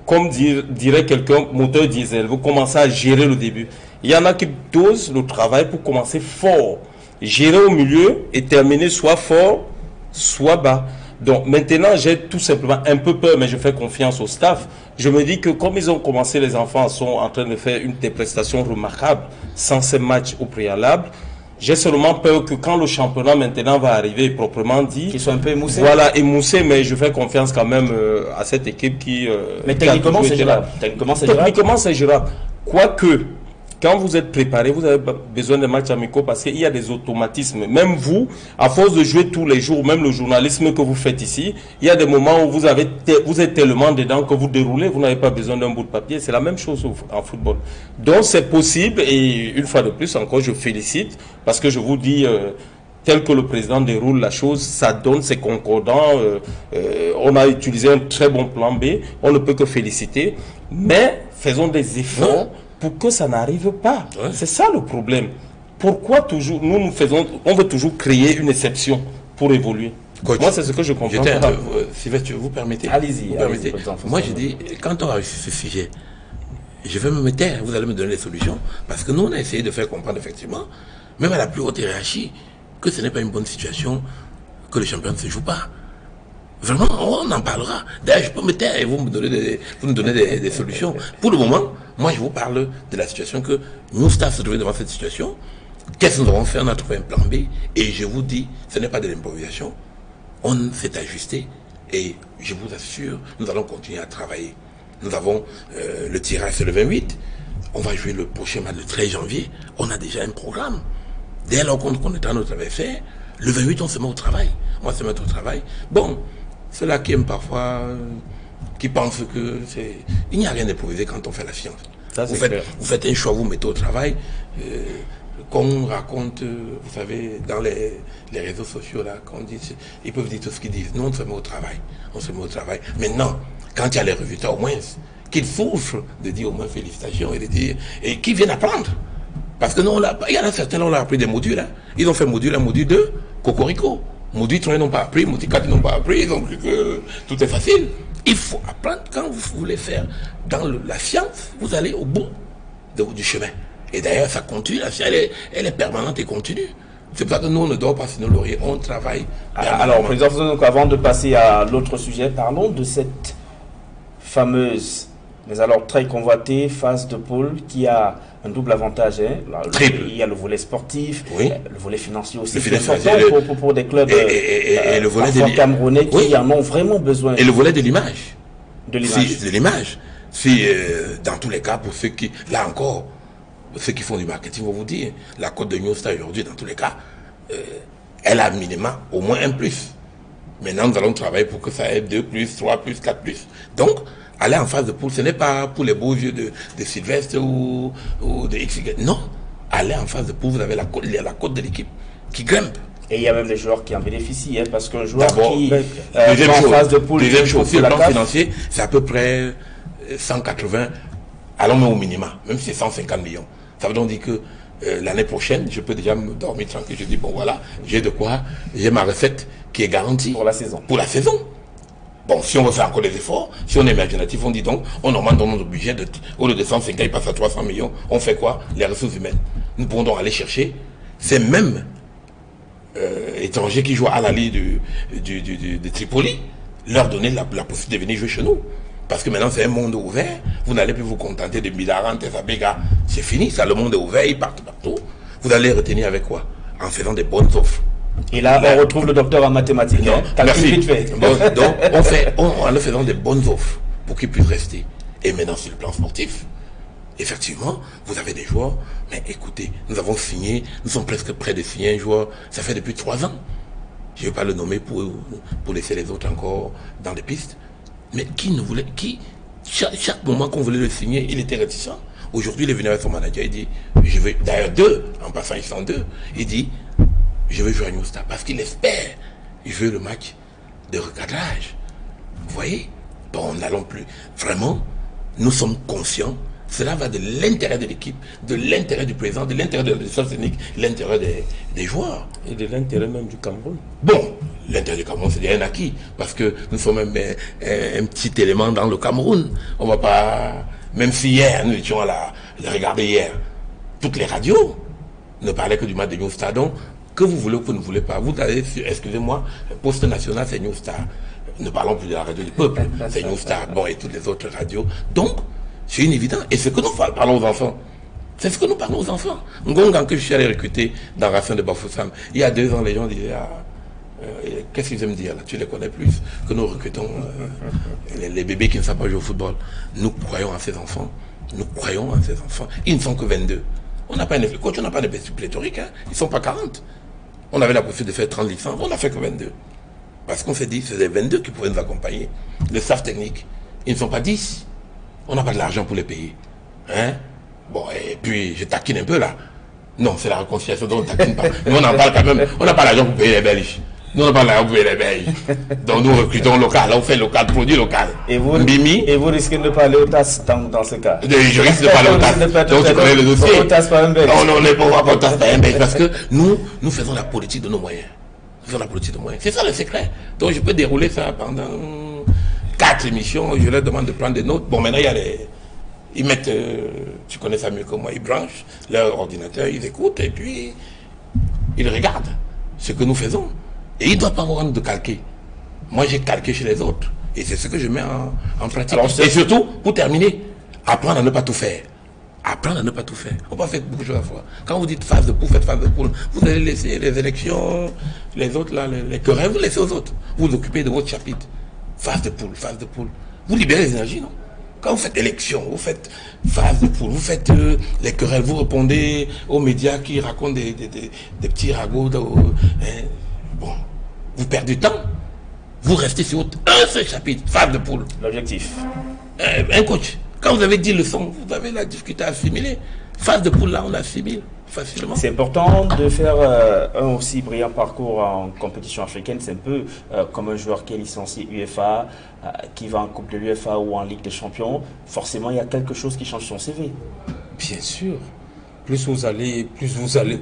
C: comme dirait quelqu'un, moteur diesel, vous commencez à gérer le début. Il y en a qui dosent le travail pour commencer fort, gérer au milieu et terminer soit fort, soit bas. Donc maintenant, j'ai tout simplement un peu peur, mais je fais confiance au staff. Je me dis que comme ils ont commencé, les enfants sont en train de faire des prestations remarquables sans ces matchs au préalable. J'ai seulement peur que quand le championnat maintenant va arriver proprement dit,
A: qu'ils soient un peu émoussés.
C: Voilà, émoussés, mais je fais confiance quand même à cette équipe qui...
A: mais techniquement, c'est gérable.
C: Techniquement, c'est gérable. Quoique, quand vous êtes préparé, vous avez besoin de matchs amicaux parce qu'il y a des automatismes. Même vous, à force de jouer tous les jours, même le journalisme que vous faites ici, il y a des moments où vous êtes tellement dedans que vous déroulez, vous n'avez pas besoin d'un bout de papier. C'est la même chose en football. Donc c'est possible, et une fois de plus encore, je félicite parce que je vous dis... tel que le président déroule la chose, ça donne, c'est concordant. On a utilisé un très bon plan B. On ne peut que féliciter. Mais faisons des efforts pour que ça n'arrive pas. Ouais. C'est ça le problème. Pourquoi toujours, on veut toujours créer une exception pour évoluer.
B: Coach,
C: moi, c'est ce que je comprends.
B: Sylvestre, vous permettez?
A: Allez-y.
B: Moi, je dis, quand on a reçu ce sujet, je vais me taire, vous allez me donner les solutions. Parce que nous, on a essayé de faire comprendre, effectivement, même à la plus haute hiérarchie, que ce n'est pas une bonne situation, que le championnat ne se joue pas. Vraiment, on en parlera. D'ailleurs, je peux me taire et vous me donnez des solutions. Pour le moment, moi, je vous parle de la situation que nous, staff, se trouver devant cette situation. Qu'est-ce que nous avons fait? On a trouvé un plan B. Et je vous dis, ce n'est pas de l'improvisation. On s'est ajusté. Et je vous assure, nous allons continuer à travailler. Nous avons le tirage, c'est le 28. On va jouer le prochain match le 13 janvier. On a déjà un programme. Dès lors qu'on est en train de faire, le 28, on se met au travail. On va se mettre au travail. Bon, ceux-là qui aiment parfois, qui pensent que c'est... Il n'y a rien d'improvisé quand on fait la science. Vous faites un choix, vous mettez au travail. Qu'on raconte, vous savez, dans les réseaux sociaux, là, qu'on dit, ils peuvent dire tout ce qu'ils disent. Nous, on se met au travail. On se met au travail. Maintenant, quand il y a les résultats, au moins, qu'ils souffrent de dire au moins félicitations et de dire... Et qu'ils viennent apprendre. Parce que nous, il y en a certains, on a appris des modules. Hein. Ils ont fait module 1, module 2, Cocorico. Module 3, ils n'ont pas appris. Module 4, ils n'ont pas appris. Ils ont cru que tout est facile. Il faut apprendre. Quand vous voulez faire dans la science, vous allez au bout du chemin. Et d'ailleurs, ça continue. La science, elle est permanente et continue. C'est pour ça que nous, on ne doit pas se nous laurier. On travaille.
A: Alors, Président, donc, avant de passer à l'autre sujet, parlons de cette fameuse, mais alors très convoitée, phase de poule qui a un double avantage. Hein. Il y a le volet sportif, le volet financier aussi. C'est important pour des clubs
B: et le volet
A: camerounais qui en ont vraiment besoin.
B: Et le volet de l'image.
A: De l'image.
B: De l'image. Si, dans tous les cas, pour ceux qui, là encore, ceux qui font du marketing vont vous dire, la cote de New Star aujourd'hui, dans tous les cas, elle a minima au moins un plus. Maintenant, nous allons travailler pour que ça ait 2 plus, 3 plus, 4 plus. Donc, aller en phase de poule, ce n'est pas pour les beaux yeux de Sylvestre ou de XY. Non, aller en phase de poule, vous avez la cote de l'équipe qui grimpe.
A: Et il y a même des joueurs qui en bénéficient, hein, parce qu'un joueur qui est en phase de poule...
B: Deuxième chose, sur le plan financier, c'est à peu près 180, allons même au minimum, même si c'est 150 millions. Ça veut donc dire que l'année prochaine, je peux déjà me dormir tranquille. Je dis, bon voilà, j'ai de quoi, j'ai ma recette qui est garantie.
A: Pour la saison.
B: Pour la saison. Bon, si on veut faire encore des efforts, si on est imaginatif, on dit donc, on augmente dans notre budget, au lieu de 150, il passe à 300 millions, on fait quoi? Les ressources humaines. Nous pourrons donc aller chercher ces mêmes étrangers qui jouent à la Ligue de Tripoli, leur donner la possibilité de venir jouer chez nous. Parce que maintenant c'est un monde ouvert, vous n'allez plus vous contenter de Milaran, Tesabega, c'est fini, ça, le monde est ouvert, ils partent partout. Vous allez retenir avec quoi? En faisant des bonnes offres.
A: Et là, on retrouve le docteur en mathématiques.
B: Non,
A: hein.
B: Merci. Bon, donc, en leur faisant des bonnes offres pour qu'ils puissent rester. Et maintenant, sur le plan sportif, effectivement, vous avez des joueurs. Mais écoutez, nous avons signé, nous sommes presque près de signer un joueur. Ça fait depuis 3 ans. Je ne vais pas le nommer pour laisser les autres encore dans les pistes. Mais qui ne voulait, chaque moment qu'on voulait le signer, il était réticent. Aujourd'hui, il est venu avec son manager, il dit, je veux, d'ailleurs 2, en passant ils sont 2, il dit, je veux jouer à New Star parce qu'il espère jouer le match de recadrage. Vous voyez? Bon, n'allons plus. Vraiment, nous sommes conscients. Cela va de l'intérêt de l'équipe, de l'intérêt du président, de l'intérêt de la technique, l'intérêt des joueurs.
C: Et de l'intérêt même du Cameroun.
B: Bon, l'intérêt du Cameroun, c'est un acquis. Parce que nous sommes même un petit élément dans le Cameroun. On va pas... Même si hier, nous étions à regarder hier, toutes les radios ne parlaient que du match de New Star. Donc, que vous voulez ou que vous ne voulez pas, vous allez sur, excusez-moi, Poste National, c'est New Star. Ne parlons plus de la radio du peuple, c'est New Star. Bon, et toutes les autres radios. Donc, c'est une évidence. Et ce que nous parlons aux enfants, c'est ce que nous parlons aux enfants. Ngongan, que je suis allé recruter dans Racine de Bafoussam, il y a 2 ans, les gens disaient, qu'est-ce qu'ils aiment dire là? Tu les connais plus que nous recrutons les bébés qui ne savent pas jouer au football. Nous croyons à ces enfants Nous croyons en ces enfants. Ils ne sont que 22. On n'a pas un effet coach, on n'a pas d'effet pléthorique. Hein. Ils ne sont pas 40. On avait la possibilité de faire 30 licences, on n'a fait que 22. Parce qu'on s'est dit, c'est les 22 qui pouvaient nous accompagner. Le staff technique, ils ne sont pas 10. On n'a pas de l'argent pour les payer. Hein? Bon, et puis, je taquine un peu là. Non, c'est la réconciliation dont on ne taquine pas. Nous, on en parle quand même. On n'a pas l'argent pour payer les Belges. Nous, on n'a pas l'argent pour payer les Belges. Donc, nous recrutons local. On fait local, produit local.
A: Et vous risquez de ne pas aller au TAS dans ce cas?
B: Je risque de ne pas aller au TAS. Donc, tu connais le dossier.
A: Au TAS par un Belge.
B: Non, on n'est pas au TAS par un Belge. Parce que nous faisons la politique de nos moyens. Nous faisons la politique de nos moyens. C'est ça le secret. Donc, je peux dérouler ça pendant 4 émissions. Je leur demande de prendre des notes. Bon, maintenant, il y a les... Ils mettent, tu connais ça mieux que moi, ils branchent leur ordinateur, ils écoutent et puis ils regardent ce que nous faisons. Et ils ne doivent pas avoir honte de calquer. Moi, j'ai calqué chez les autres. Et c'est ce que je mets en pratique. Alors, et surtout, pour terminer, apprendre à ne pas tout faire. Apprendre à ne pas tout faire. On ne peut pas faire beaucoup de choses à la fois. Quand vous dites phase de poule, faites phase de poule. Vous allez laisser les élections, les autres, là, les querelles, vous laissez aux autres. Vous vous occupez de votre chapitre. Phase de poule, phase de poule. Vous libérez les énergies, non? Quand vous faites élection, vous faites phase de poule, vous faites les querelles, vous répondez aux médias qui racontent des petits ragots. Bon, vous perdez du temps. Vous restez sur un seul chapitre, phase de poule.
A: L'objectif.
B: Un coach, quand vous avez 10 leçons, vous avez la difficulté à assimiler. Phase de poule, là, on assimile facilement.
A: C'est important de faire un aussi brillant parcours en compétition africaine. C'est un peu comme un joueur qui est licencié UEFA, qui va en Coupe de l'UEFA ou en Ligue des Champions. Forcément, il y a quelque chose qui change son CV.
C: Bien sûr. Plus vous allez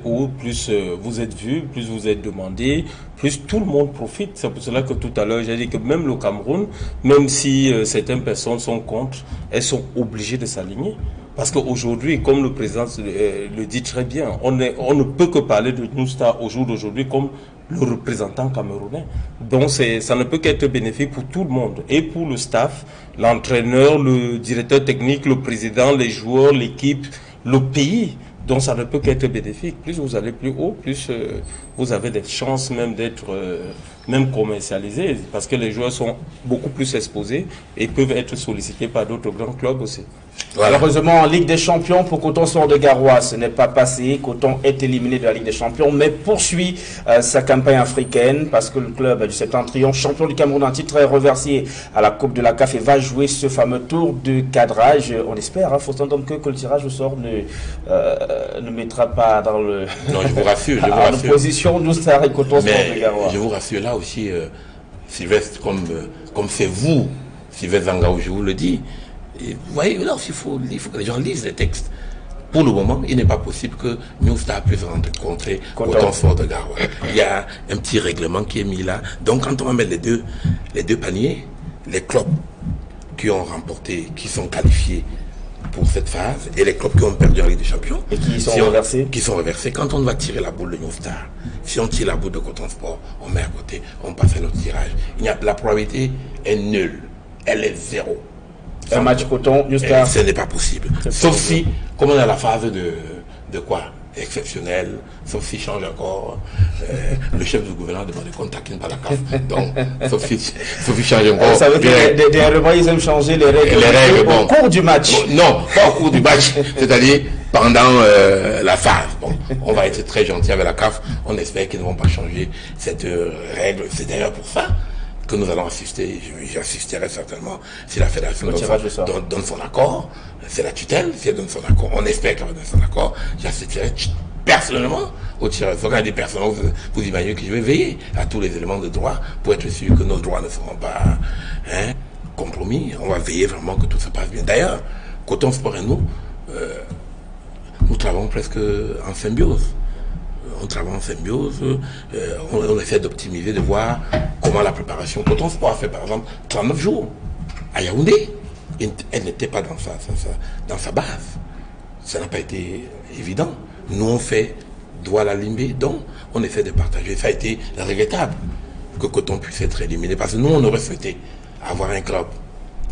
C: haut, plus vous êtes vu, plus vous êtes demandé, plus tout le monde profite. C'est pour cela que tout à l'heure, j'ai dit que même le Cameroun, même si certaines personnes sont contre, elles sont obligées de s'aligner. Parce qu'aujourd'hui, comme le président le dit très bien, on ne peut que parler de New Star au jour d'aujourd'hui comme le représentant camerounais. Donc ça ne peut qu'être bénéfique pour tout le monde. Et pour le staff, l'entraîneur, le directeur technique, le président, les joueurs, l'équipe, le pays. Donc ça ne peut qu'être bénéfique. Plus vous allez plus haut, plus vous avez des chances même d'être même commercialisés. Parce que les joueurs sont beaucoup plus exposés et peuvent être sollicités par d'autres grands clubs aussi.
A: Voilà. Malheureusement, en Ligue des Champions, pour Coton Sport de Garoua, ce n'est pas passé. Coton est éliminé de la Ligue des Champions, mais poursuit sa campagne africaine parce que le club du Septentrion, champion du Cameroun en titre, est reversé à la Coupe de la CAF et va jouer ce fameux tour de cadrage. On espère, hein, Faustin Domke, que le tirage au sort ne mettra pas dans le...
B: Non, je vous rassure,
A: l'opposition New Star et Coton Sport de Garoua.
B: Je vous rassure, là aussi, Sylvestre, comme c'est vous, Sylvestre Zangaou, je vous le dis, et vous voyez, là aussi, il faut que les gens lisent les textes. Pour le moment, il n'est pas possible que New Star puisse rencontrer Coton Sport de Garoua. Il y a un petit règlement qui est mis là. Donc, quand on va mettre les deux paniers, les clubs qui ont remporté, qui sont qualifiés pour cette phase, et les clubs qui ont perdu en Ligue des Champions,
A: et qui sont reversés.
B: Qui sont reversés. Quand on va tirer la boule de New Star, si on tire la boule de Coton Sport, on met à côté, on passe à notre tirage. La probabilité est nulle. Elle est zéro.
A: Un match Coton, New Star.
B: Ce n'est pas possible. Sauf si, comme on a la phase de quoi exceptionnelle, sauf si change encore. Le chef du gouvernement demande qu'on ne taquine pas la CAF. Donc, sauf si change encore.
A: Ça veut dire que ils aiment changer les règles au cours du match.
B: Bon, non, pas au cours du match, c'est-à-dire pendant la phase. Bon, on va être très gentil avec la CAF. On espère qu'ils ne vont pas changer cette règle. C'est d'ailleurs pour ça que nous allons assister, j'assisterai certainement si la fédération donne son accord, c'est la tutelle, si elle donne son accord, on espère qu'elle va donner son accord, j'assisterai personnellement au tirage. Quand il dit personnellement, vous imaginez que je vais veiller à tous les éléments de droit pour être sûr que nos droits ne seront pas compromis. On va veiller vraiment que tout se passe bien. D'ailleurs, Coton Sport et nous travaillons presque en symbiose. On travaille en symbiose, on essaie d'optimiser, de voir comment la préparation. Coton Sport a fait par exemple 39 jours à Yaoundé. Elle n'était pas dans sa base. Ça n'a pas été évident. Nous on fait Douala Limbé, donc on essaie de partager. Ça a été regrettable que Coton puisse être éliminé parce que nous on aurait souhaité avoir un club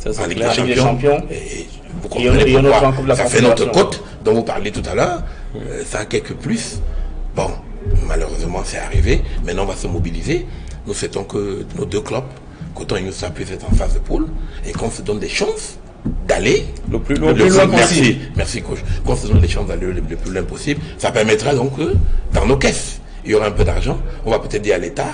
B: en Ligue des Champions. Et vous comprenez pourquoi ça fait notre côte dont vous parlez tout à l'heure. Ça a quelques plus. Bon, malheureusement, c'est arrivé. Maintenant, on va se mobiliser. Nous souhaitons que nos deux clubs, Coton et New Star, puissent être en phase de poule et qu'on se donne des chances d'aller
A: le plus loin possible.
B: Merci coach. Qu'on se donne les chances d'aller le plus loin possible. Ça permettra donc dans nos caisses, il y aura un peu d'argent. On va peut-être dire à l'État,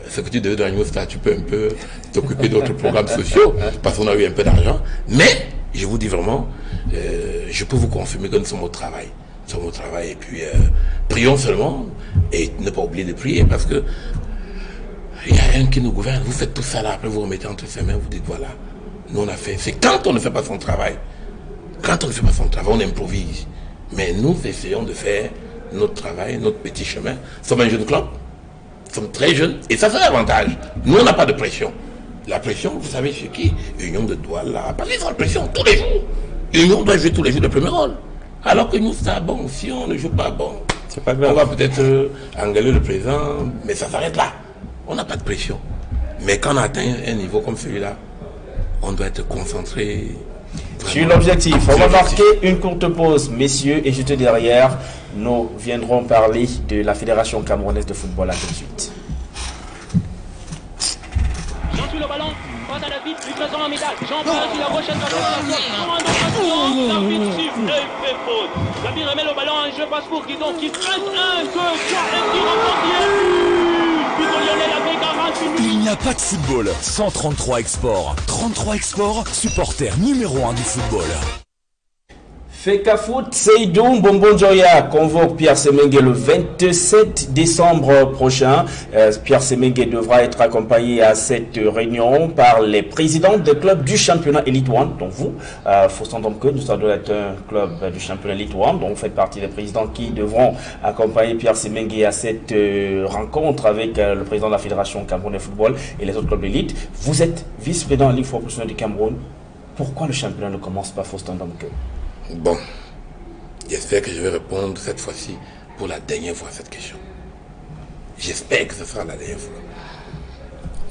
B: ce que tu devais dans News, tu peux un peu t'occuper d'autres programmes sociaux, parce qu'on a eu un peu d'argent. Mais, je vous dis vraiment, je peux vous confirmer que nous sommes au travail. Nous sommes au travail et puis prions seulement et ne pas oublier de prier parce que il y a un qui nous gouverne. Vous faites tout ça là, après vous remettez entre ses mains, vous dites voilà, nous on a fait. C'est quand on ne fait pas son travail. Quand on ne fait pas son travail, on improvise. Mais nous essayons de faire notre travail, notre petit chemin. Nous sommes un jeune club. Nous sommes très jeunes. Et ça, c'est l'avantage. Nous, on n'a pas de pression. La pression, vous savez, c'est qui? Union de Douala. Parce qu'ils ont la pression tous les jours. Union doit jouer tous les jours le premier rôle. Alors que nous, ça, bon, si on ne joue pas, bon,
A: c'est pas grave.
B: On va peut-être engueuler le président, mais ça s'arrête là. On n'a pas de pression. Mais quand on atteint un niveau comme celui-là, on doit être concentré.
A: Sur l'objectif, on va marquer une courte pause, messieurs, et juste derrière, nous viendrons parler de la Fédération camerounaise de football. À tout de suite.
H: Jean sur le ballon, passe à la vite, livraison en médaille. Jean passe sur la gauche, l'arbitre siffle, il fait faute. L'arbitre remet le ballon en jeu, passe pour Guidon qui traite un, deux, trois, un tir en portier.
I: Il n'y a pas de football sans 33 Export. 33 Export, supporter numéro 1 du football.
A: Fecafoot Seydou Bombonjoya convoque Pierre Semengue le 27 décembre prochain. Pierre Semengue devra être accompagné à cette réunion par les présidents des clubs du championnat Elite One, dont vous, Faustin Domke, nous sommes un club du championnat Elite One, donc vous faites partie des présidents qui devront accompagner Pierre Semengue à cette rencontre avec le président de la Fédération camerounaise de football et les autres clubs d'élite. Vous êtes vice-président de la Ligue professionnelle du Cameroun. Pourquoi le championnat ne commence pas, Faustin Domke?
B: Bon, j'espère que je vais répondre cette fois-ci pour la dernière fois à cette question. J'espère que ce sera la dernière fois.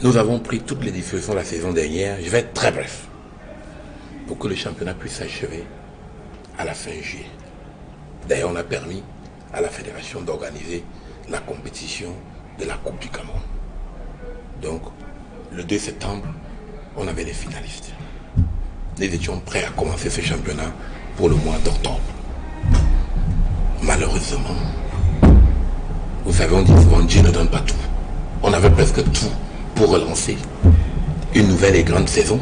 B: Nous avons pris toutes les dispositions de la saison dernière. Je vais être très bref. Pour que le championnat puisse s'achever à la fin juillet. D'ailleurs, on a permis à la fédération d'organiser la compétition de la Coupe du Cameroun. Donc, le 2 septembre, on avait les finalistes. Nous étions prêts à commencer ce championnat pour le mois d'octobre. Malheureusement, vous savez, on dit souvent Dieu ne donne pas tout. On avait presque tout pour relancer une nouvelle et grande saison.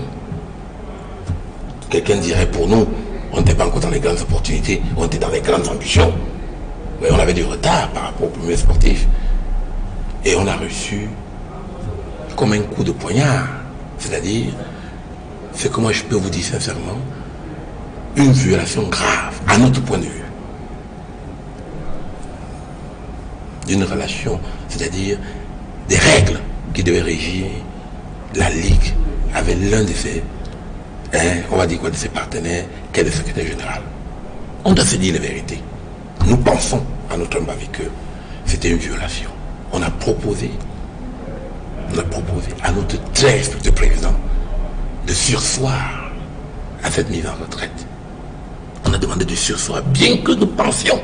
B: Quelqu'un dirait pour nous, on n'était pas encore dans les grandes opportunités, on était dans les grandes ambitions. Mais on avait du retard par rapport aux premiers sportifs. Et on a reçu comme un coup de poignard. C'est-à-dire, c'est que moi je peux vous dire sincèrement, une violation grave, à notre point de vue, d'une relation, c'est-à-dire des règles qui devaient régir la Ligue avec l'un de ses, on va dire quoi, de ses partenaires, qui est le secrétaire général. On doit se dire la vérité. Nous pensons, à notre humble avis, que c'était une violation. On a proposé à notre très respecté président de surseoir à cette mise en retraite. On a demandé de surseoir, bien que nous pensions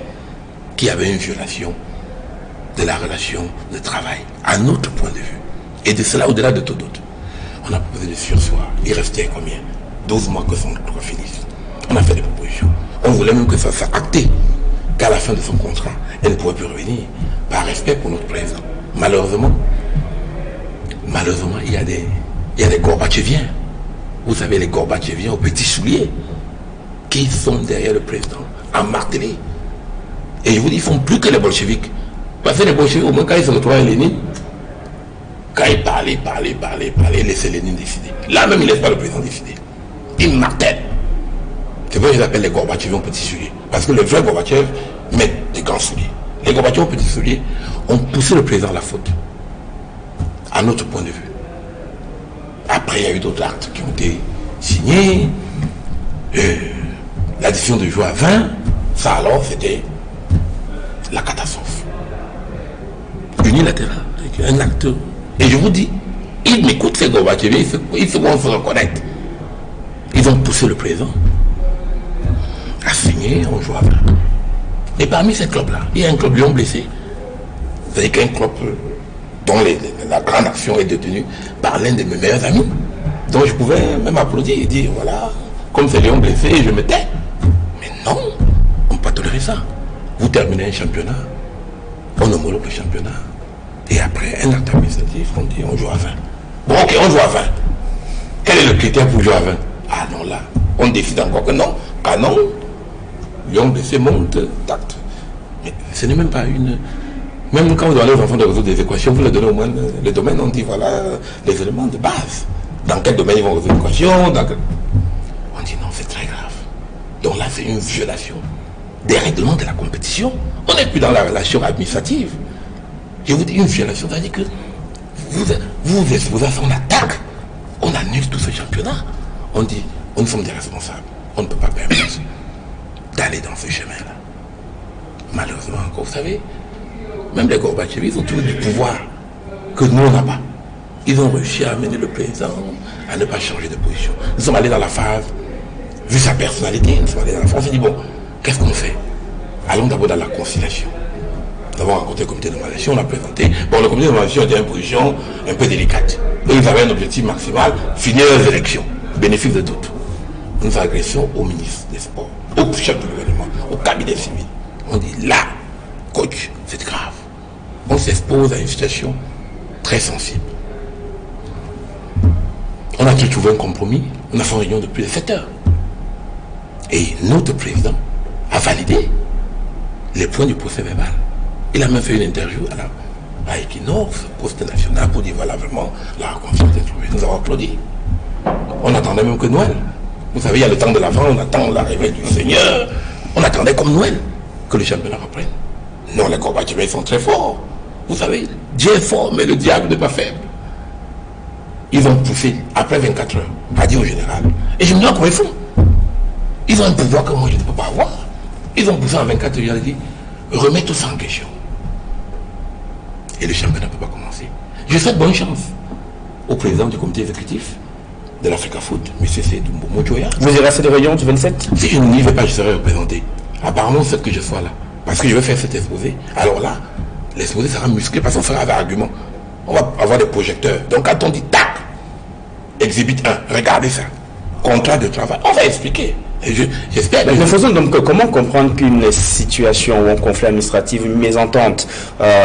B: qu'il y avait une violation de la relation de travail, à notre point de vue. Et de cela, au-delà de tout doute, on a proposé de surseoir. Il restait combien? 12 mois que son contrat finisse. On a fait des propositions. On voulait même que ça soit acté, qu'à la fin de son contrat, elle ne pouvait plus revenir, par respect pour notre président. Malheureusement, il y a des Gorbatcheviens. Vous savez, les Gorbatcheviens aux petits souliers, qui sont derrière le président, à marteler. Et je vous dis, ils font plus que les bolcheviks. Parce que les bolcheviks, au moins quand ils se retrouvent à Lénine, quand ils parlaient, laissaient Lénine décider. Là même, ils ne laissent pas le président décider. Ils martèlent. C'est pourquoi je les appelle les Gorbatcheviens aux petits souliers. Parce que les vrais Gorbatchev mettent des grands souliers. Les Gorbatchev aux petits souliers ont poussé le président à la faute. À notre point de vue. Après, il y a eu d'autres actes qui ont été signés. La décision de jouer à 20, ça alors, c'était la catastrophe. Unilatéral, un acte. Et je vous dis, ils m'écoutent, ces Gorbatchev, ils se vont se reconnaître. Ils ont poussé le président à signer, on joue à 20. Et parmi ces clubs-là, il y a un club Lyon blessé. C'est-à-dire qu'un club dont la grande action est détenue par l'un de mes meilleurs amis. Donc je pouvais même applaudir et dire, voilà, comme c'est Lyon blessé, je me tais. Mais non, on ne peut pas tolérer ça. Vous terminez un championnat, on homologue le championnat, et après, un acte administratif, on dit, on joue à 20. Bon, ok, on joue à 20. Quel est le critère pour jouer à 20? Ah non, là, on décide encore que non. Ah non, Lyon blessé monte, tact. Mais ce n'est même pas une... Même quand vous donnez aux enfants de résoudre des équations, vous leur donnez au moins le domaine, on dit voilà les éléments de base. Dans quel domaine ils vont résoudre l'équation On dit non, c'est très grave. Donc là, c'est une violation des règlements de la compétition. On n'est plus dans la relation administrative. Je vous dis une violation, c'est-à-dire que vous exposez à son attaque. On annule tout ce championnat. On dit, nous sommes des responsables. On ne peut pas permettre d'aller dans ce chemin-là. Malheureusement, encore, vous savez, même les Gorbatchev, ils ont toujours du pouvoir que nous, on n'a pas. Ils ont réussi à amener le président à ne pas changer de position. Nous sommes allés dans la phase, vu sa personnalité, nous sommes allés dans la phase, on s'est dit, bon, qu'est-ce qu'on fait? Allons d'abord dans la conciliation. Nous avons rencontré le comité de normalisation, on a présenté. Bon, le comité de normalisation était une position un peu délicate. Eux, ils avaient un objectif maximal, finir les élections, bénéfice de doute. Nous agressions au ministre des Sports, au chef du gouvernement, au cabinet civil. On dit, là, coach, c'est grave. On s'expose à une situation très sensible. On a trouvé un compromis, on a fait une réunion depuis 7 heures. Et notre président a validé les points du procès verbal. Il a même fait une interview à Equinox, poste national, pour dire voilà vraiment la confiance est trouvée. Nous avons applaudi. On attendait même que Noël. Vous savez, il y a le temps de l'avant, on attend l'arrivée du Seigneur. On attendait comme Noël que le championnat reprenne. Non, les Gorbatchev sont très forts. Vous savez, Dieu est fort, mais le diable n'est pas faible. Ils ont poussé, après 24 heures, à dire au général. Et je me dis comment ils font. Ils ont un pouvoir que moi je ne peux pas avoir. Ils ont poussé en 24 heures, ils ont dit, remets tout ça en question. Et le championnat ne peut pas commencer. Je souhaite bonne chance au président du comité exécutif de l'Africa Foot, M. Seydou Mojoya.
A: Vous irez à cette réunion du 27?
B: Si je n'y vais pas, je serai représenté. Apparemment, c'est que je sois là. Parce que je vais faire cet exposé. Alors là, l'exposé sera musclé parce qu'on fera avec argument. On va avoir des projecteurs. Donc quand on dit tac, exhibite 1, regardez ça. Contrat de travail, on va expliquer. J'espère.
A: Mais faisons donc comment comprendre qu'une situation ou un conflit administratif, une mésentente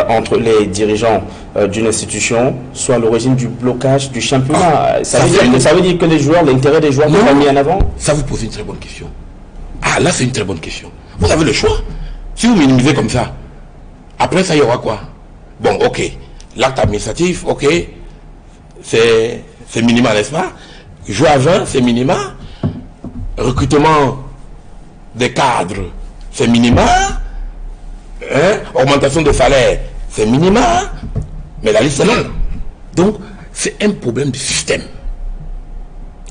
A: entre les dirigeants d'une institution soit à l'origine du blocage du championnat? Ça veut dire que les joueurs, l'intérêt des joueurs n'est pas mis en avant?
B: Ça vous pose une très bonne question. Ah là, c'est une très bonne question. Vous avez le choix. Si vous minimisez comme ça, après ça, il y aura quoi? Bon, ok. L'acte administratif, ok. C'est minima, n'est-ce pas? Jouer à 20, c'est minima. Recrutement des cadres, c'est minima. Hein? Augmentation de salaire, c'est minima. Mais la liste est longue. Donc, c'est un problème de système.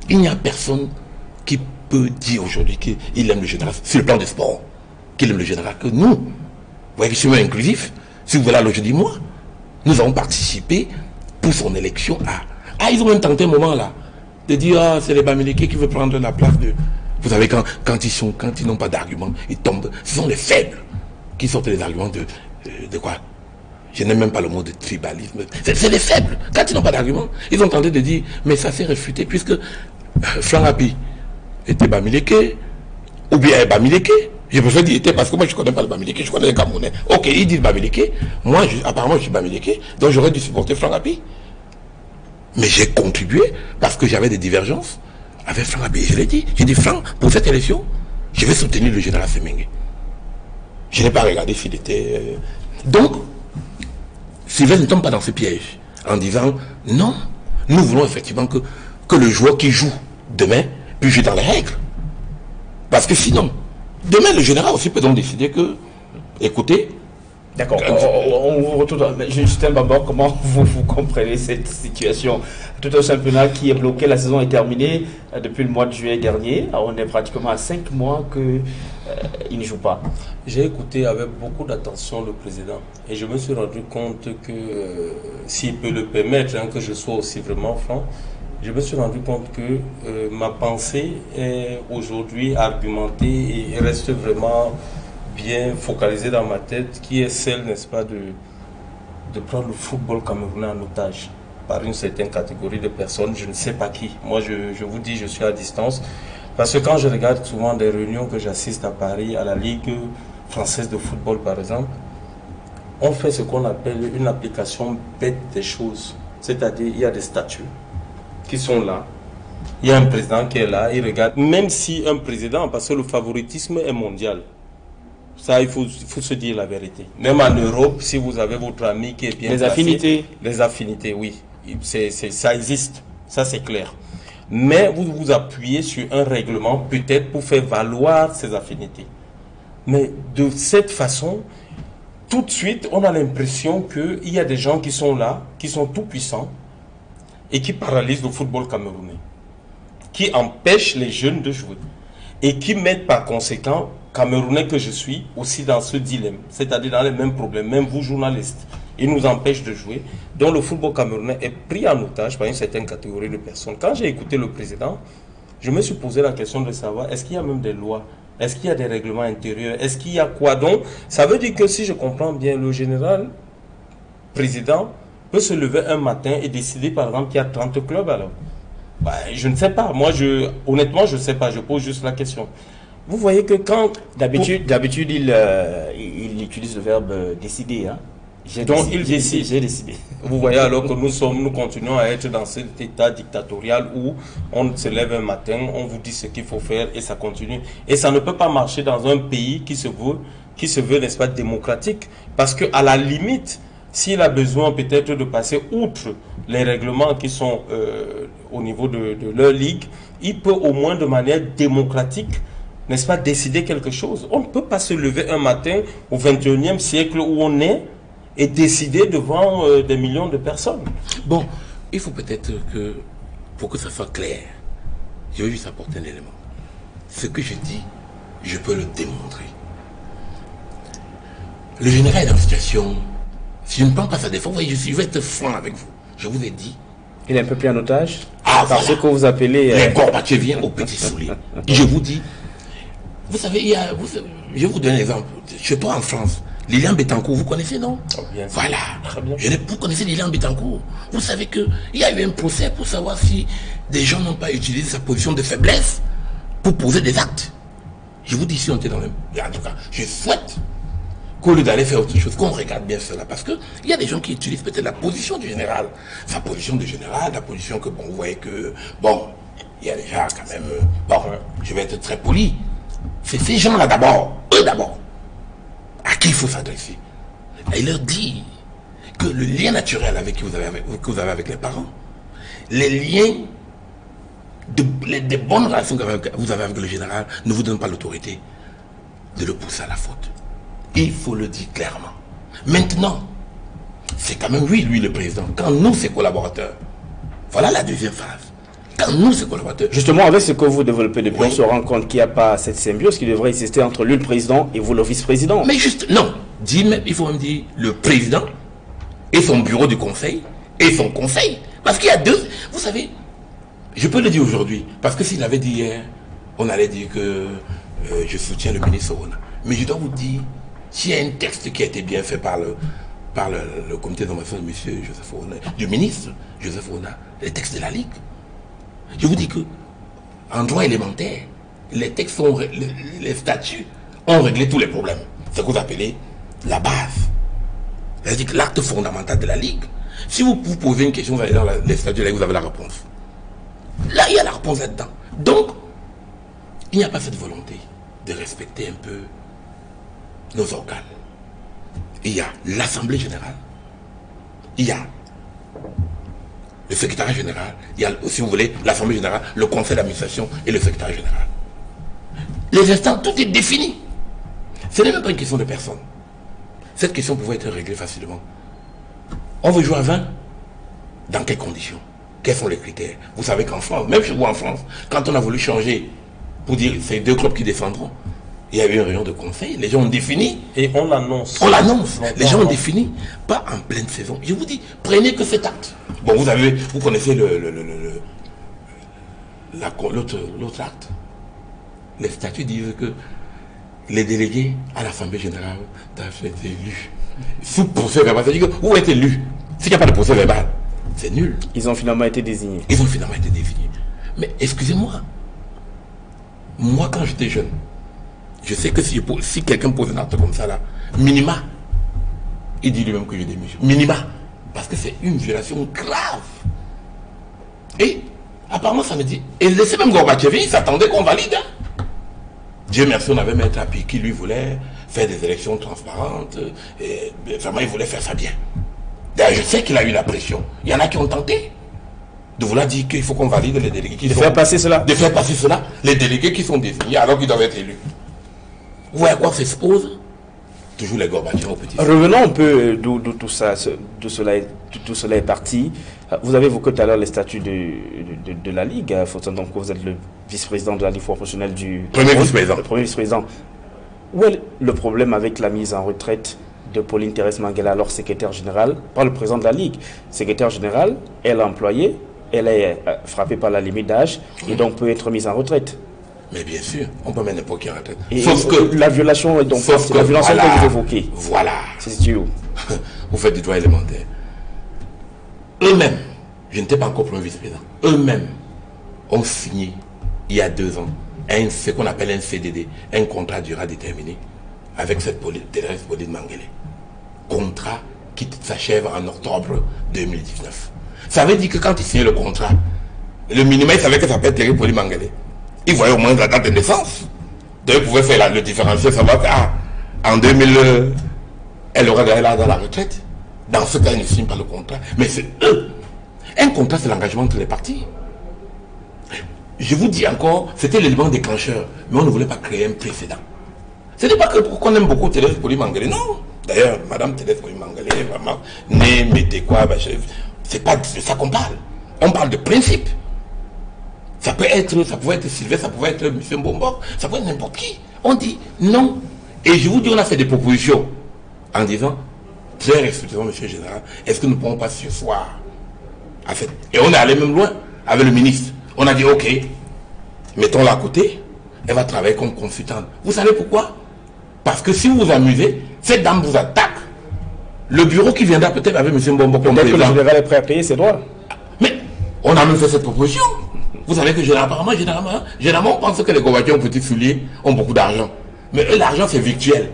B: Il n'y a personne qui peut dire aujourd'hui qu'il aime le général, sur le plan du sport, qu'il aime le général que nous. Vous voyez que je suis inclusif. Si vous voulez, alors je dis moi, nous avons participé pour son élection à... Ah, ils ont même tenté un moment là, de dire, ah, c'est les Bamileke qui veulent prendre la place de... Vous savez, quand ils n'ont pas d'arguments, ils tombent. Ce sont les faibles qui sortent les arguments de quoi? Je n'aime même pas le mot de tribalisme. C'est les faibles. Quand ils n'ont pas d'arguments, ils ont tenté de dire, mais ça s'est réfuté puisque Franck Hapi était Bamileke, ou bien Bamileke. Je préfère dire était parce que moi je ne connais pas le Bamileke, je connais les Camerounais. Ok, ils disent Bamileke. Moi, apparemment, je suis Bamileke, donc j'aurais dû supporter Franck Hapi. Mais j'ai contribué parce que j'avais des divergences avec Franck Hapi. Je l'ai dit. J'ai dit, Franck, pour cette élection, je vais soutenir le général Semengue. Je n'ai pas regardé s'il était... Donc, Sylvain ne tombe pas dans ce piège en disant, non, nous voulons effectivement que le joueur qui joue demain puisse jouer dans les règles. Parce que sinon, demain, le général aussi peut donc décider que, écoutez...
A: D'accord, on vous retourne. Justin Bambor, comment vous comprenez cette situation? Tout un championnat qui est bloqué, la saison est terminée depuis le mois de juillet dernier. On est pratiquement à 5 mois qu'il ne joue pas.
C: J'ai écouté avec beaucoup d'attention le président et je me suis rendu compte que, s'il peut le permettre, que je sois aussi vraiment franc, je me suis rendu compte que ma pensée est aujourd'hui argumentée et reste vraiment bien focalisée dans ma tête, qui est celle, n'est-ce pas, de prendre le football camerounais en otage. par une certaine catégorie de personnes, je ne sais pas qui. Moi, je vous dis, je suis à distance. Parce que quand je regarde souvent des réunions que j'assiste à Paris, à la Ligue française de football par exemple, on fait ce qu'on appelle une application bête des choses. C'est-à-dire, il y a des statuts qui sont là. Il y a un président qui est là, il regarde. Même si un président, parce que le favoritisme est mondial. Ça, il faut se dire la vérité. Même en Europe, si vous avez votre ami qui est bien placé,
A: affinités.
C: Les affinités, oui. Ça existe. Ça, c'est clair. Mais vous vous appuyez sur un règlement peut-être pour faire valoir ces affinités. Mais de cette façon, tout de suite, on a l'impression qu'il y a des gens qui sont là, qui sont tout puissants et qui paralysent le football camerounais, qui empêchent les jeunes de jouer et qui mettent par conséquent, Camerounais que je suis, aussi dans ce dilemme, c'est-à-dire dans les mêmes problèmes, même vous journalistes. Ils nous empêchent de jouer. Donc le football camerounais est pris en otage par une certaine catégorie de personnes. Quand j'ai écouté le président, je me suis posé la question de savoir, est-ce qu'il y a même des lois? Est-ce qu'il y a des règlements intérieurs? Est-ce qu'il y a quoi? Donc, ça veut dire que si je comprends bien, le général président peut se lever un matin et décider par exemple qu'il y a 30 clubs alors. Je ne sais pas. Moi, honnêtement, je ne sais pas. Je pose juste la question. Vous voyez que quand...
A: D'habitude, il utilise le verbe décider. Hein?
C: Donc il décide.
A: J'ai décidé.
C: Vous voyez alors que nous continuons à être dans cet état dictatorial où on se lève un matin, on vous dit ce qu'il faut faire et ça continue. Et ça ne peut pas marcher dans un pays qui se veut, n'est-ce pas, démocratique. Parce qu'à la limite, s'il a besoin peut-être de passer outre les règlements qui sont au niveau de leur ligue, il peut au moins de manière démocratique, n'est-ce pas, décider quelque chose. On ne peut pas se lever un matin au 21e siècle où on est et décider devant des millions de personnes.
B: Bon, il faut peut-être que, pour que ça soit clair, je vais juste apporter un élément. Ce que je dis, je peux le démontrer. Le général est dans une situation, si je ne prends pas sa défense, je vais être franc avec vous. Je vous ai dit.
A: Il est un peu pris en otage
B: par
A: ce que vous appelez...
B: les Gorbatcheviens au petit soulier. Et je vous dis, vous savez, je vais vous donner un exemple. Chez toi en France, Lilian Bettencourt, vous connaissez, non?
C: Bien sûr.
B: Voilà. Vous connaissez Lilian Bettencourt. Vous savez qu'il y a eu un procès pour savoir si des gens n'ont pas utilisé sa position de faiblesse pour poser des actes. Je vous dis, si on était dans le... En tout cas, je souhaite qu'au lieu d'aller faire autre chose, qu'on regarde bien cela. Parce qu'il y a des gens qui utilisent peut-être la position du général. Sa position de général, la position que, bon, vous voyez que... Bon, il y a déjà quand même... Bon, je vais être très poli. C'est ces gens-là d'abord, eux d'abord, à qui il faut s'adresser. Et leur dire que le lien naturel que vous avez avec les parents, les liens, des bonnes relations que vous avez avec le général ne vous donnent pas l'autorité de le pousser à la faute. Il faut le dire clairement. Maintenant, c'est quand même lui le président. Quand nous, ses collaborateurs, voilà la deuxième phase. Quand nous, ses collaborateurs...
A: Justement, avec ce que vous développez depuis, on se rend compte qu'il n'y a pas cette symbiose qui devrait exister entre lui, le président, et vous, le vice-président.
B: Mais juste, non. Il faut même dire le président et son bureau du conseil et son conseil. Parce qu'il y a deux... Vous savez, je peux le dire aujourd'hui, parce que s'il avait dit hier, on allait dire que je soutiens le ministre Orona. Mais je dois vous dire, s'il y a un texte qui a été bien fait par le comité d'information de M. Joseph Orona, du ministre Joseph Orona, les textes de la Ligue, je vous dis que, en droit élémentaire, les textes, les statuts ont réglé tous les problèmes. C'est ce que vous appelez la base. C'est-à-dire que l'acte fondamental de la Ligue, si vous posez une question, vous allez dans les statuts, là, vous avez la réponse. Là, il y a la réponse là-dedans. Donc, il n'y a pas cette volonté de respecter un peu nos organes. Il y a l'Assemblée générale, il y a le secrétaire général, il y a, si vous voulez, l'Assemblée générale, le conseil d'administration et le secrétaire général. Les instants, tout est défini. Ce n'est même pas une question de personne. Cette question pouvait être réglée facilement. On veut jouer à 20? Dans quelles conditions? Quels sont les critères? Vous savez qu'en France, même chez vous en France, quand on a voulu changer pour dire c'est deux clubs qui défendront, il y a eu une réunion de conseil, les gens ont défini.
C: Et on l'annonce.
B: On l'annonce. Les gens ont défini, pas en pleine saison. Je vous dis, prenez que cet acte. Bon, vous connaissez l'autre acte. Les statuts disent que les délégués à l'Assemblée générale doivent être élus. Sous procès verbal, c'est-à-dire que vous êtes élu. S'il n'y a pas de procès verbal, C'est nul.
A: Ils ont finalement été désignés.
B: Ils ont finalement été désignés. Mais excusez-moi, moi quand j'étais jeune, je sais que si quelqu'un pose un acte comme ça là, minima, il dit lui-même que je démissionne. Minima. Parce que c'est une violation grave. Et apparemment ça me dit, et laissez même Gorbatchev, il s'attendait qu'on valide. Hein. Dieu merci, on avait Maître Api qui lui voulait faire des élections transparentes. Et vraiment, il voulait faire ça bien. D'ailleurs, je sais qu'il a eu la pression. Il y en a qui ont tenté de vouloir dire qu'il faut qu'on valide les délégués qui
A: de faire passer cela.
B: De faire passer cela. Les délégués qui sont désignés alors qu'ils doivent être élus. Vous voyez à quoi s'expose toujours les Gorbatchev au petit.
A: Revenons un peu d'où tout cela est parti. Vous avez évoqué tout à l'heure les statuts de la Ligue. Donc vous êtes le vice-président de la Ligue professionnelle du...
B: Premier vice-président.
A: Le premier vice-président. Où est le problème avec la mise en retraite de Pauline Thérèse Manguela, alors secrétaire générale, pas le président de la Ligue, secrétaire générale, elle est employée, elle est frappée par la limite d'âge et donc peut être mise en retraite.
B: Mais bien sûr, on peut mettre n'importe qui en retraite.
A: Sauf que la violation est donc
B: la violation
A: que vous évoquez.
B: Voilà.
A: C'est où?
B: Vous faites du droit élémentaire. Eux-mêmes, je n'étais pas encore premier vice-président, eux-mêmes ont signé il y a 2 ans ce qu'on appelle un CDD, un contrat à durée déterminée avec cette Thérèse Pauline Manguela. Contrat qui s'achève en octobre 2019. Ça veut dire que quand ils signaient le contrat, le minimum, ils savaient que ça s'appelle Thérèse Pauline Manguela. Ils voyaient au moins la date de naissance. Donc ils pouvaient faire le différentiel, savoir que en 2000, elle aura gagné là dans la retraite. Dans ce cas, ils ne signent pas le contrat. Mais c'est eux. Un contrat, c'est l'engagement entre les parties. Je vous dis encore, c'était l'élément déclencheur. Mais on ne voulait pas créer un précédent. Ce n'est pas que pour qu'on aime beaucoup Thérèse Pauline Manguela. Non. D'ailleurs, Madame Thérèse Pauline Manguela, vraiment, née, mettez quoi, c'est pas de ça qu'on parle. On parle de principe. Ça pouvait être Sylvestre, ça pouvait être M. Mbombo, ça pouvait être n'importe qui. On dit non. Et je vous dis, on a fait des propositions en disant, très respectueusement, M. le Général, est-ce que nous ne pouvons pas sursoir à fait. Et on est allé même loin avec le ministre. On a dit, ok, mettons-la à côté, elle va travailler comme consultante. Vous savez pourquoi? Parce que si vous vous amusez, cette dame vous attaque. Le bureau qui viendra peut-être avec M. Mbombo comme
A: peut-être que le général est prêt à payer ses droits.
B: Mais on a même fait cette proposition. Vous savez que généralement, on pense que les Gorbatchev, petits souliers, ont beaucoup d'argent. Mais eux, l'argent, c'est virtuel.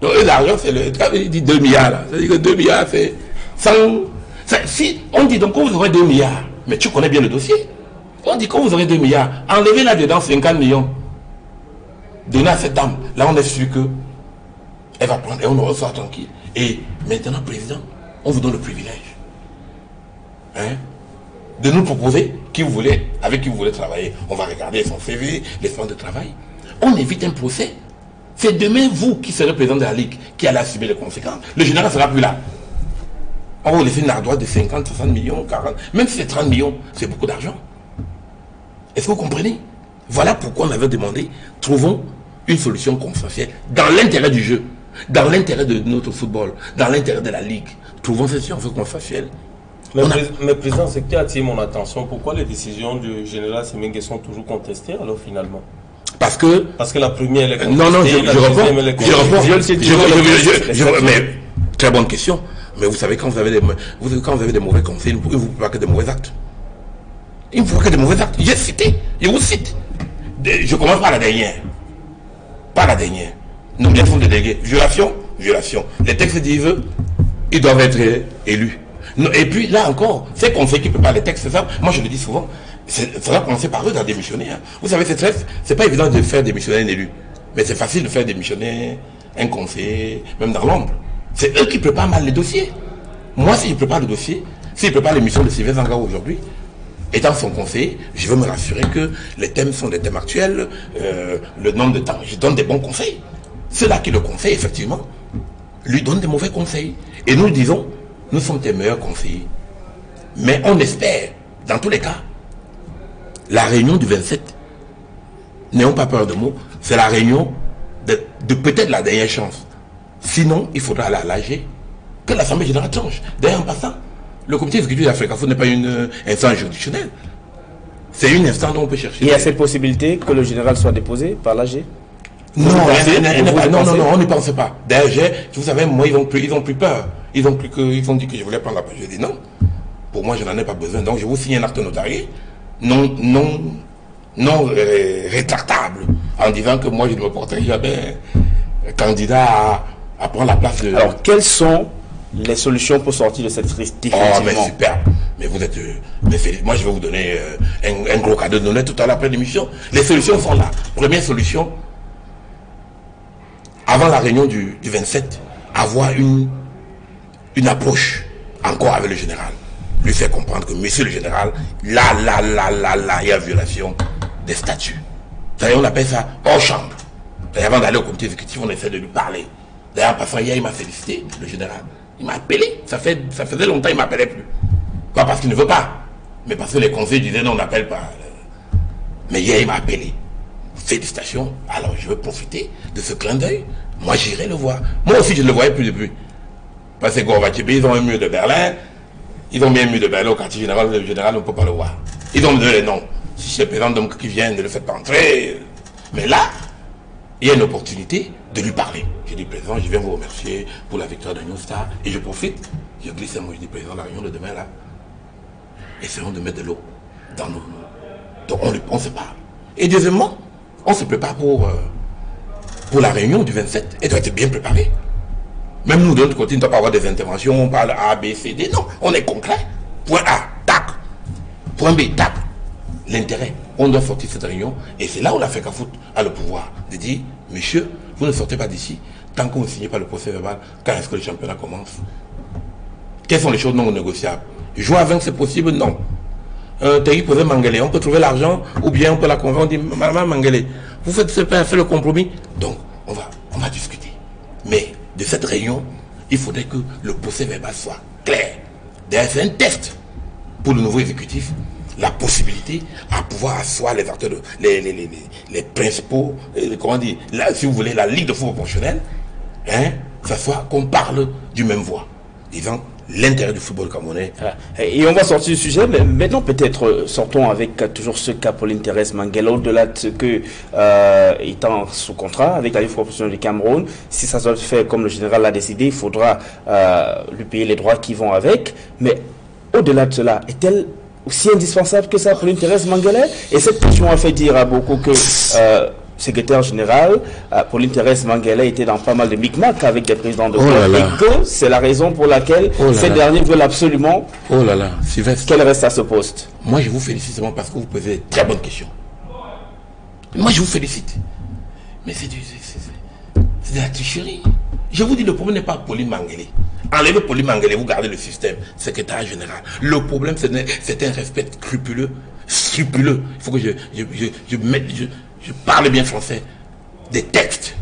B: Donc, eux, l'argent, c'est le... Quand il dit 2 milliards, là, ça veut dire que 2 milliards, c'est... Si on dit donc, quand vous aurez 2 milliards, mais tu connais bien le dossier. On dit, quand vous aurez 2 milliards, enlevez là-dedans 50 millions. Donnez à cette dame. Là, on est sûr que elle va prendre et on ressort tranquille. Et maintenant, président, on vous donne le privilège. Hein? De nous proposer avec qui vous voulez travailler. On va regarder son CV, l'espace de travail. On évite un procès. C'est demain vous qui serez président de la Ligue qui allez assumer les conséquences. Le général ne sera plus là. On va vous laisser une ardoise de 50, 60 millions, 40, même si c'est 30 millions, c'est beaucoup d'argent. Est-ce que vous comprenez? Voilà pourquoi on avait demandé, trouvons une solution consensuelle dans l'intérêt du jeu, dans l'intérêt de notre football, dans l'intérêt de la Ligue. Trouvons cette solution consensuelle.
C: Mais président, ce qui a attiré mon attention, pourquoi les décisions du général Semengue sont toujours contestées alors finalement?
B: Parce que
C: la première elle est contestée,
B: non, je réponds. Mais très bonne question. Mais vous savez, quand vous avez des mauvais conseils, il ne vous faut pas que des mauvais actes. Il ne faut pas que des mauvais actes. J'ai cité, je vous cite. Je commence par la dernière. Pas la dernière. Nomination de délégués. Violation. Les textes disent ils doivent être élus. Et puis là encore, ces conseils qui préparent les textes, ça, moi je le dis souvent, ça va commencer par eux dans démissionner. Hein. Vous savez, c'est pas évident de faire démissionner un élu. Mais c'est facile de faire démissionner un conseiller, même dans l'ombre. C'est eux qui préparent mal les dossiers. Moi, si je prépare le dossier, si je prépare l'émission de Sylvain Zanga aujourd'hui, étant son conseiller, je veux me rassurer que les thèmes sont des thèmes actuels, le nombre de temps. Je donne des bons conseils. Ceux-là qui le conseillent, effectivement, lui donnent des mauvais conseils. Et nous disons, nous sommes tes meilleurs conseillers. Mais on espère, dans tous les cas, la réunion du 27, n'ayons pas peur de mots, c'est la réunion de peut-être la dernière chance. Sinon, il faudra aller à l'AG, que l'Assemblée générale tranche. D'ailleurs, en passant, le comité exécutif d'Africa-Foot n'est pas une instance juridictionnelle. C'est une instance dont on peut chercher.
A: Il y a cette possibilité que le général soit déposé par l'AG?
B: Non, on n'y pense pas. D'ailleurs, vous savez, moi, ils ont plus peur. Ils ont dit que je voulais prendre la place. Je dis non. pour moi, je n'en ai pas besoin. Donc, je vous signe un acte notarié non rétractable en disant que moi, je ne me porterai jamais candidat à prendre la place de...
A: Alors, quelles sont les solutions pour sortir de cette crise définitivement?
B: Oh, mais super. Mais vous êtes... moi, je vais vous donner un gros cadeau donné tout à l'heure après l'émission. Les solutions sont là. Première solution, avant la réunion du 27, avoir une approche encore avec le général. Lui faire comprendre que monsieur le général, là, il y a violation des statuts. D'ailleurs, on appelle ça hors chambre. D'ailleurs, avant d'aller au comité exécutif, on essaie de lui parler. D'ailleurs, en passant, hier, il m'a félicité, le général. Il m'a appelé. Ça faisait longtemps, il ne m'appelait plus. Pas parce qu'il ne veut pas, mais parce que les conseils disaient non, on n'appelle pas. Mais hier, il m'a appelé. Félicitations. Alors, je veux profiter de ce clin d'œil. Moi, j'irai le voir. Moi aussi, je ne le voyais plus depuis. Parce que Gorbatchev, ils ont un mur de Berlin. Ils ont mis un mur de Berlin au quartier général. Le général ne peut pas le voir. Ils ont donné les noms. Si c'est le président donc qui vient, ne le faites pas entrer. Mais là, il y a une opportunité de lui parler. Je dis, président, je viens vous remercier pour la victoire de New Star. Et je profite. Je glisse un mot. Je dis, président, la réunion de demain, là, essayons de mettre de l'eau dans nos... Donc, on se parle. Et deuxièmement, on se prépare pour la réunion du 27. Elle doit être bien préparée. Même nous, de notre côté, on ne doit pas avoir des interventions, on parle A, B, C, D. Non, on est concret. Point A, tac. Point B, tac. L'intérêt, on doit sortir de cette réunion. Et c'est là où la FECAFOOT a le pouvoir de dire, monsieur, vous ne sortez pas d'ici tant que vous ne signez pas le procès verbal. Quand est-ce que le championnat commence? Quelles sont les choses non négociables? Jouer avec, c'est possible? Non. Terry posait Mangele, on peut trouver l'argent ou bien on peut la convaincre, on dit, madame Mangele, vous faites le compromis. Donc, on va discuter. Mais de cette réunion, il faudrait que le procès verbal soit clair. D'ailleurs, c'est un test pour le nouveau exécutif, la possibilité à pouvoir asseoir les acteurs, les principaux, comment dire, si vous voulez, la Ligue de football professionnel, hein, ça soit qu'on parle du même voix, disant l'intérêt du football camerounais.
A: Et on va sortir du sujet, mais maintenant peut-être sortons avec toujours ce cas Pauline Thérèse Mangele, au-delà de ce que étant sous contrat avec la Ligue professionnelle du Cameroun, si ça doit se faire comme le général l'a décidé, il faudra lui payer les droits qui vont avec. Mais au-delà de cela, est-elle aussi indispensable que ça, Pauline Thérèse Mangele? Et cette question a fait dire à beaucoup que secrétaire général, Pauline Thérèse Mangele était dans pas mal de micmacs avec des présidents de club et que c'est la raison pour laquelle ces derniers veulent absolument qu'elle reste à ce poste.
B: Moi, je vous félicite seulement parce que vous posez de très bonnes questions. Moi, je vous félicite. Mais c'est de la tricherie. Je vous dis, le problème n'est pas Pauline Mangele. Enlevez Pauline Mangele, vous gardez le système secrétaire général. Le problème, c'est un respect scrupuleux. Il faut que je parle bien français, des textes.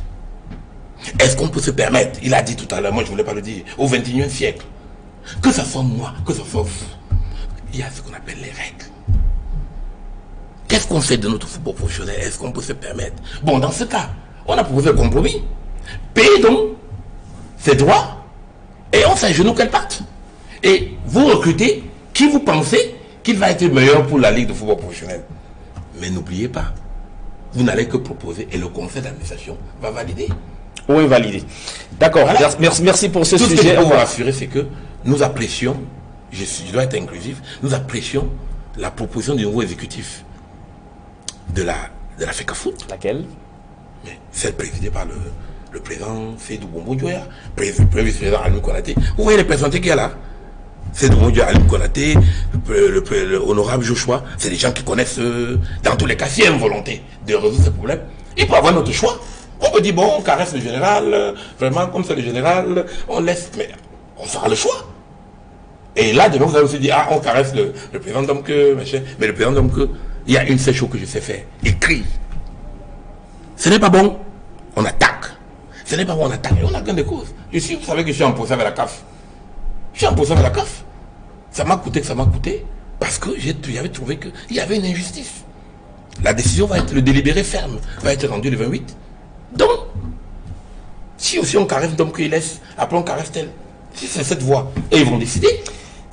B: Est-ce qu'on peut se permettre, il a dit tout à l'heure, moi je ne voulais pas le dire, au XXIe siècle, que ce soit moi, que ce soit vous, il y a ce qu'on appelle les règles. Qu'est-ce qu'on fait de notre football professionnel? Est-ce qu'on peut se permettre? Bon, dans ce cas, on a proposé un compromis. Payez donc ses droits et on fait à genoux qu'elle parte. Et vous recrutez qui vous pensez qu'il va être meilleur pour la Ligue de football professionnel. Mais n'oubliez pas, vous n'allez que proposer et le conseil d'administration va valider.
A: Ou invalider. D'accord, voilà. Merci pour ce sujet.
B: Ce que je peux vous rassurer, c'est que nous apprécions, je dois être inclusif, nous apprécions la proposition du nouveau exécutif de la FECAFOOT.
A: Laquelle?
B: Mais celle présidée par le président Seydou Bombo Dioya, président Alioune Konaté. Vous voyez les personnalités qu'il y a là? Seydou Bombo Dioya, Alioune Konaté, le honorable Joshua, c'est des gens qui connaissent, dans tous les cas, s'il y a une volonté de résoudre ce problème, il peut avoir notre choix. On peut dire, bon, on caresse le général, vraiment, comme c'est le général, on laisse, mais on fera le choix. Et là, demain, vous allez aussi dire, ah, on caresse le président Domke, machin. Mais le président Domke, il y a une seule chose que je sais faire, écrire. Ce n'est pas bon, on attaque. Ce n'est pas bon, on attaque. Et on a gain de cause. Vous savez que je suis en procès avec la CAF. Je suis en procès avec la CAF. Ça m'a coûté que ça m'a coûté, parce que j'avais trouvé qu'il y avait une injustice. La décision va être, le délibéré ferme, va être rendu le 28. Donc, si aussi on caresse Domke, il laisse, après on caresse tel. Si c'est cette voie, et ils vont décider.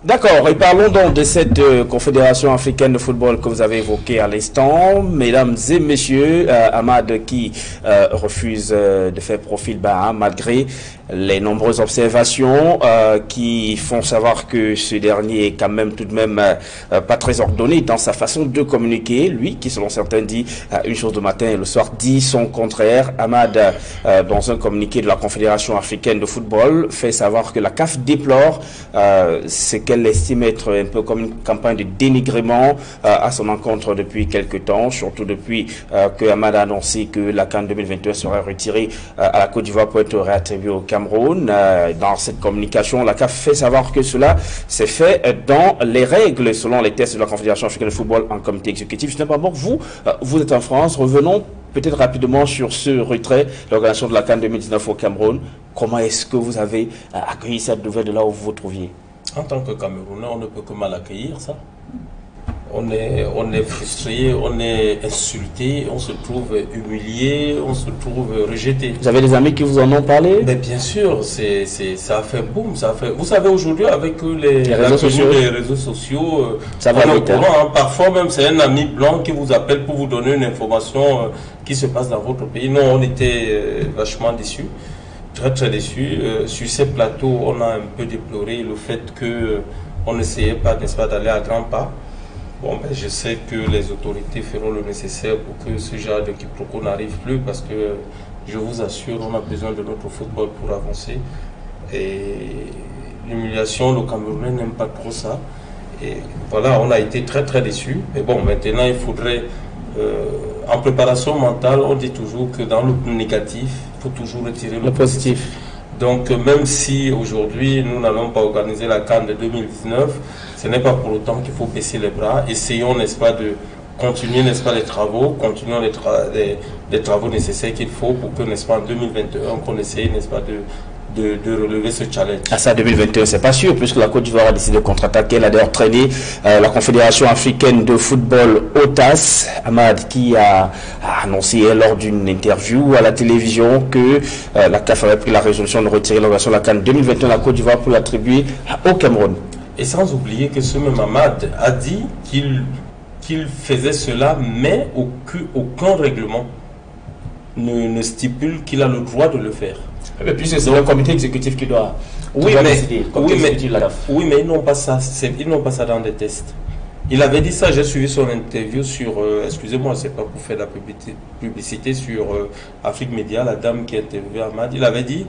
A: D'accord, et parlons donc de cette confédération africaine de football que vous avez évoquée à l'instant. Mesdames et messieurs, Ahmad qui refuse de faire profil bas malgré les nombreuses observations qui font savoir que ce dernier est quand même tout de même pas très ordonné dans sa façon de communiquer. Lui, qui selon certains dit une chose le matin et le soir dit son contraire. Ahmad, dans un communiqué de la Confédération africaine de football, fait savoir que la CAF déplore ce qu'elle estime être un peu comme une campagne de dénigrement à son encontre depuis quelques temps, surtout depuis que Ahmad a annoncé que la CAN 2021 serait retirée à la Côte d'Ivoire pour être réattribuée au Cameroun. Dans cette communication, la CAF fait savoir que cela s'est fait dans les règles, selon les tests de la Confédération africaine de football en comité exécutif. Justin Bambouk, vous êtes en France, revenons peut-être rapidement sur ce retrait, l'organisation de la CAN 2019 au Cameroun. Comment est-ce que vous avez accueilli cette nouvelle de là où vous vous trouviez?
C: En tant que Camerounais, on ne peut que mal accueillir ça. On est frustré, on est insulté, on se trouve humilié, on se trouve rejeté.
A: Vous avez des amis qui vous en ont parlé?
C: Mais bien sûr, ça a fait boum, ça a fait. Vous savez, aujourd'hui, avec les réseaux sociaux,
A: ça va vite.
C: Parfois même, c'est un ami blanc qui vous appelle pour vous donner une information qui se passe dans votre pays. Non, on était vachement déçus, très déçus. Sur ces plateaux, on a un peu déploré le fait qu'on n'essayait pas, n'est-ce pas, d'aller à grands pas. Bon, ben, je sais que les autorités feront le nécessaire pour que ce genre de quiproquo n'arrive plus, parce que je vous assure, on a besoin de notre football pour avancer. Et l'humiliation, le Camerounais n'aime pas trop ça. Et voilà, on a été très déçus. Mais bon, maintenant, il faudrait, en préparation mentale, on dit toujours que dans le négatif, il faut toujours retirer le positif. Donc, même si aujourd'hui, nous n'allons pas organiser la CAN de 2019, ce n'est pas pour autant qu'il faut baisser les bras. Essayons, n'est-ce pas, de continuer, n'est-ce pas, les travaux, continuons les travaux nécessaires qu'il faut pour que, n'est-ce pas, en 2021, qu'on essaye, n'est-ce pas, de relever ce challenge.
A: À ça, 2021, c'est pas sûr, puisque la Côte d'Ivoire a décidé de contre-attaquer. Elle a d'ailleurs traîné la Confédération africaine de football OTAS, Ahmad, qui a annoncé lors d'une interview à la télévision que la CAF avait pris la résolution de retirer l'organisation de la CAN 2021 à la Côte d'Ivoire pour l'attribuer au Cameroun.
C: Et sans oublier que ce même Ahmad a dit qu'il faisait cela, mais aucun règlement ne stipule qu'il a le droit de le faire.
A: Et puis c'est le comité exécutif qui doit décider.
C: Oui, mais ils n'ont pas ça. Ils n'ont pas ça dans des tests. Il avait dit ça, j'ai suivi son interview sur, excusez-moi, c'est pas pour faire de la publicité sur Afrique Média, la dame qui a interviewé Ahmad. Il avait dit,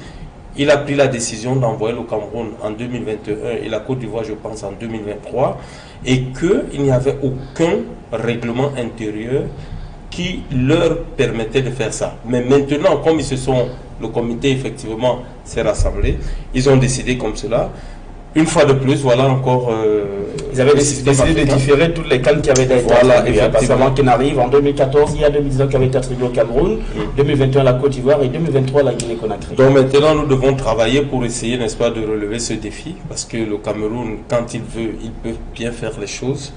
C: il a pris la décision d'envoyer le Cameroun en 2021 et la Côte d'Ivoire, je pense, en 2023, et qu'il n'y avait aucun règlement intérieur qui leur permettait de faire ça. Mais maintenant, comme le comité effectivement s'est rassemblé, ils ont décidé comme cela. Une fois de plus, voilà encore...
A: ils avaient décidé de différer toutes les CAN qui avaient été effectivement qui n'arrivent en 2014, il y a 2019 qui avait été attribué au Cameroun, 2021 la Côte d'Ivoire et 2023 la Guinée-Conakry.
C: Donc maintenant, nous devons travailler pour essayer, n'est-ce pas, de relever ce défi, parce que le Cameroun, quand il veut, il peut bien faire les choses.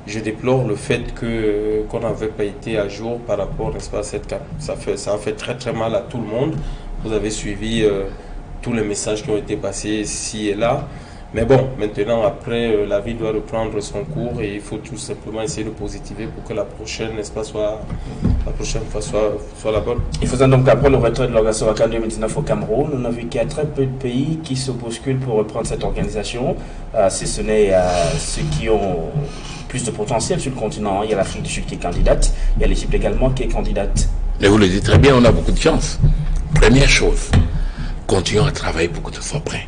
C: Je déplore le fait qu'on n'avait pas été à jour par rapport, n'est-ce pas, à cette CAN. Ça a fait très mal à tout le monde. Vous avez suivi tous les messages qui ont été passés ici et là. Mais bon, maintenant, après, la vie doit reprendre son cours et il faut tout simplement essayer de positiver pour que la prochaine, n'est-ce pas, soit la bonne.
A: Il faisant donc après le retrait de l'organisation de la CAN 2019 au Cameroun, on a vu qu'il y a très peu de pays qui se bousculent pour reprendre cette organisation. Si ce n'est ceux qui ont plus de potentiel sur le continent. Il y a l'Afrique du Sud qui est candidate, il y a l'Égypte également qui est candidate.
B: Mais vous le dites très bien, on a beaucoup de chance. Première chose, continuons à travailler pour que ce soit prêt.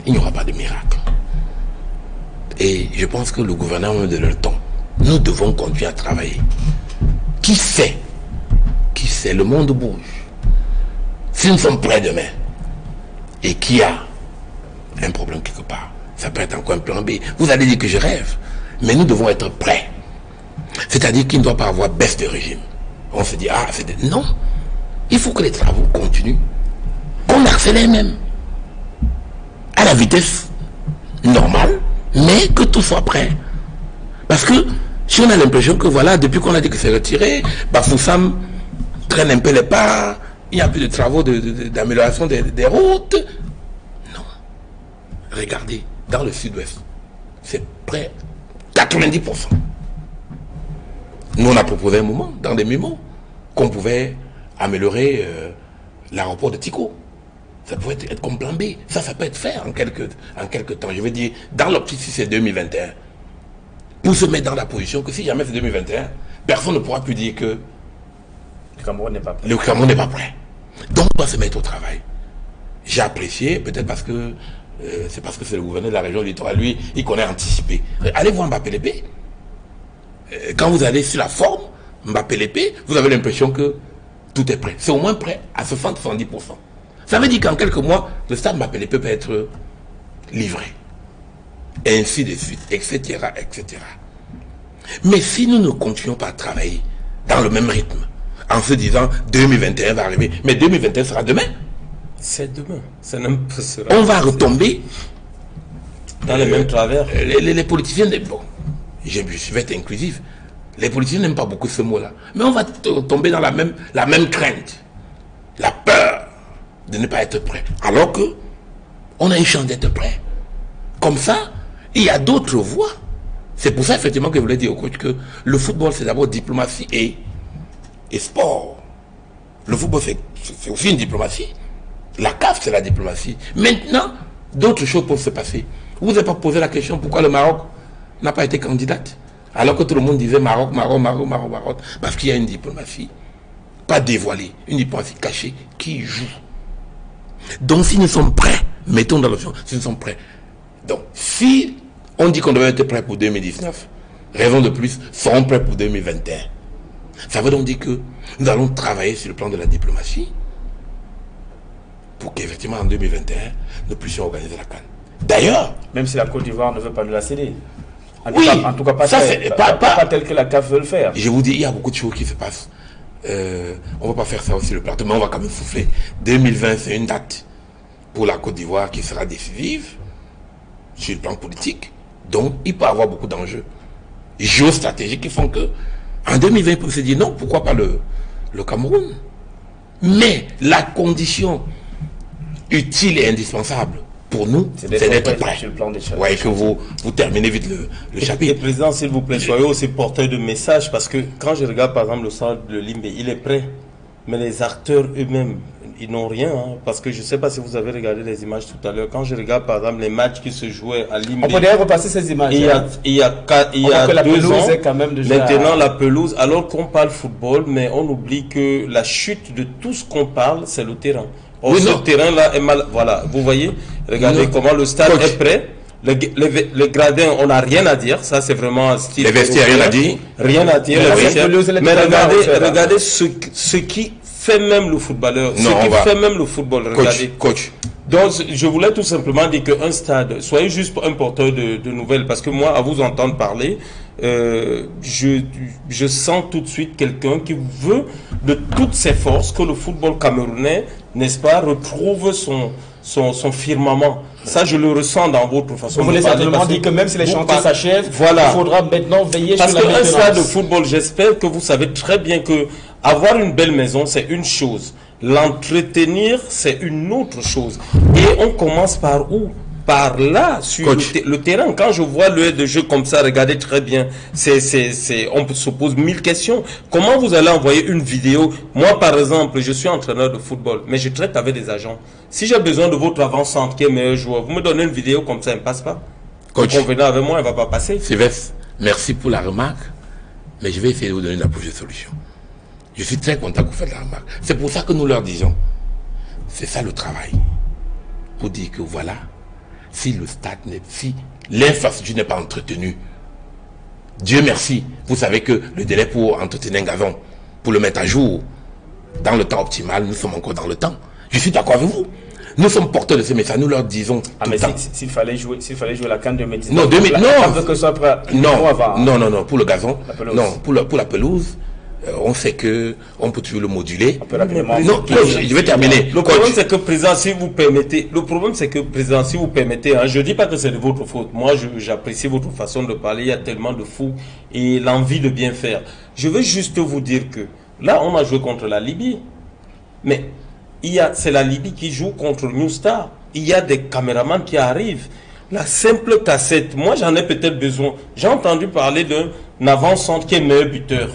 B: Il n'y aura pas de miracle. Et je pense que le gouvernement de leur temps, nous devons continuer à travailler. Qui sait, le monde bouge. Si nous sommes prêts demain et qu'il y a un problème quelque part, ça peut être encore un plan B. Vous allez dire que je rêve, mais nous devons être prêts. C'est-à-dire qu'il ne doit pas avoir baisse de régime. On se dit, non. Il faut que les travaux continuent, qu'on accélère même, à la vitesse normale, mais que tout soit prêt. Parce que si on a l'impression que voilà, depuis qu'on a dit que c'est retiré, Bafoussam traîne un peu les pas, il n'y a plus de travaux d'amélioration des routes. Non. Regardez, dans le sud-ouest, c'est près 90%. Nous, on a proposé un moment, dans des mémos, qu'on pouvait améliorer l'aéroport de Tico. Ça peut être comme plan B. Ça peut être fait en quelques temps. Je veux dire, dans l'optique, si c'est 2021, pour se mettre dans la position que si jamais c'est 2021, personne ne pourra plus dire que
A: le Cameroun n'est pas prêt.
B: Le Cameroun n'est pas prêt. Donc on doit se mettre au travail. J'ai apprécié, peut-être parce que c'est le gouverneur de la région littorale, lui, il connaît anticipé. Allez voir Mbappé Lépé. Quand vous allez sur la forme, Mbappé Lépé, vous avez l'impression que tout est prêt. C'est au moins prêt à 60-70%. Ça veut dire qu'en quelques mois, le stade Mbappé Lépé peut être livré. Et ainsi de suite, etc., etc. Mais si nous ne continuons pas à travailler dans le même rythme, en se disant 2021 va arriver, mais 2021 sera demain.
C: C'est demain.
B: On va retomber
C: dans les mêmes travers.
B: Les politiciens, bon, je vais être inclusif. Les politiciens n'aiment pas beaucoup ce mot-là. Mais on va tomber dans la même crainte. La peur de ne pas être prêt. Alors que on a une chance d'être prêt. Comme ça, il y a d'autres voies. C'est pour ça, effectivement, que je voulais dire au coach que le football, c'est d'abord diplomatie et sport. Le football, c'est aussi une diplomatie. La CAF, c'est la diplomatie. Maintenant, d'autres choses peuvent se passer. Vous n'avez pas posé la question pourquoi le Maroc n'a pas été candidate, alors que tout le monde disait Maroc. Parce qu'il y a une diplomatie, pas dévoilée, une diplomatie cachée qui joue. Donc, si nous sommes prêts, mettons dans l'option, si nous sommes prêts. Donc, si on dit qu'on devait être prêt pour 2019, raison de plus, serons prêts pour 2021. Ça veut donc dire que nous allons travailler sur le plan de la diplomatie pour qu'effectivement en 2021, nous puissions organiser la CAN. D'ailleurs,
A: même si la Côte d'Ivoire ne veut pas nous la céder. En tout cas, pas tel que la CAF veut le faire.
B: Je vous dis, il y a beaucoup de choses qui se passent. On ne va pas faire ça aussi le plateau, mais on va quand même souffler. 2020, c'est une date pour la Côte d'Ivoire qui sera décisive sur le plan politique. Donc, il peut y avoir beaucoup d'enjeux géostratégiques qui font que en 2020, il peut se dire non, pourquoi pas le Cameroun. Mais la condition utile et indispensable pour nous, c'est d'être prêt. Ouais, que vous terminez vite le chapitre.
C: Et président, s'il vous plaît, soyez aussi porteur de message, parce que quand je regarde par exemple le centre de Limbe, il est prêt. Mais les acteurs eux-mêmes, ils n'ont rien. Hein, parce que je ne sais pas si vous avez regardé les images tout à l'heure. Quand je regarde par exemple les matchs qui se jouaient à Limbe.
A: On peut d'ailleurs repasser ces images.
C: Il y a 2 ans, quand même déjà maintenant la pelouse, alors qu'on parle football, mais on oublie que la chute de tout ce qu'on parle, c'est le terrain. Or, oui, ce terrain-là est mal. Voilà, vous voyez, regardez comment le stade est prêt. Le gradin, on n'a rien à dire. Ça, c'est vraiment un style.
B: Les vestiaires, rien à dire.
C: Rien à dire. Mais regardez ce qui fait même le footballeur. Ce qui fait même le football. Regardez.
B: Coach.
C: Donc, je voulais tout simplement dire qu'un stade, soyez juste un porteur de nouvelles. Parce que moi, à vous entendre parler, je sens tout de suite quelqu'un qui veut de toutes ses forces que le football camerounais, n'est-ce pas, retrouve son firmament. Ça, je le ressens dans votre façon de parler.
A: Vous voulez certainement dire que même si les chantiers s'achèvent, il faudra maintenant veiller sur la maintenance.
C: Parce qu'un stade de football, j'espère que vous savez très bien que avoir une belle maison, c'est une chose. L'entretenir, c'est une autre chose. Et on commence par où? Par là, sur le terrain. Quand je vois le de jeu comme ça, regardez très bien, on se pose 1000 questions. Comment vous allez envoyer une vidéo? Moi, par exemple, je suis entraîneur de football, mais je traite avec des agents. Si j'ai besoin de votre avant-centre qui est meilleur joueur, vous me donnez une vidéo comme ça, elle ne passe pas.
B: Coach,
C: vous convenez avec moi, elle ne va pas passer.
B: Sylvestre, merci pour la remarque, mais je vais essayer de vous donner la prochaine solution. Je suis très content que vous faites la remarque. C'est pour ça que nous leur disons, c'est ça le travail. Pour dire que voilà, si le stade si l'infrastructure n'est pas entretenue, Dieu merci, vous savez que le délai pour entretenir un gazon, pour le mettre à jour, dans le temps optimal, nous sommes encore dans le temps. Je suis d'accord avec vous. Nous sommes porteurs de ce message, nous leur disons tout le temps.
A: S'il fallait jouer la CAN 2019,
B: non, pour le gazon, pour la pelouse, on sait que on peut toujours le moduler. Non, je vais terminer.
C: Le problème c'est que président, si vous permettez, hein, je dis pas que c'est de votre faute. Moi, j'apprécie votre façon de parler. Il y a tellement de fous et l'envie de bien faire. Je veux juste vous dire que là, on a joué contre la Libye, mais c'est la Libye qui joue contre New Star. Il y a des caméramans qui arrivent. La simple cassette, moi j'en ai peut-être besoin. J'ai entendu parler d'un avant-centre qui est meilleur buteur.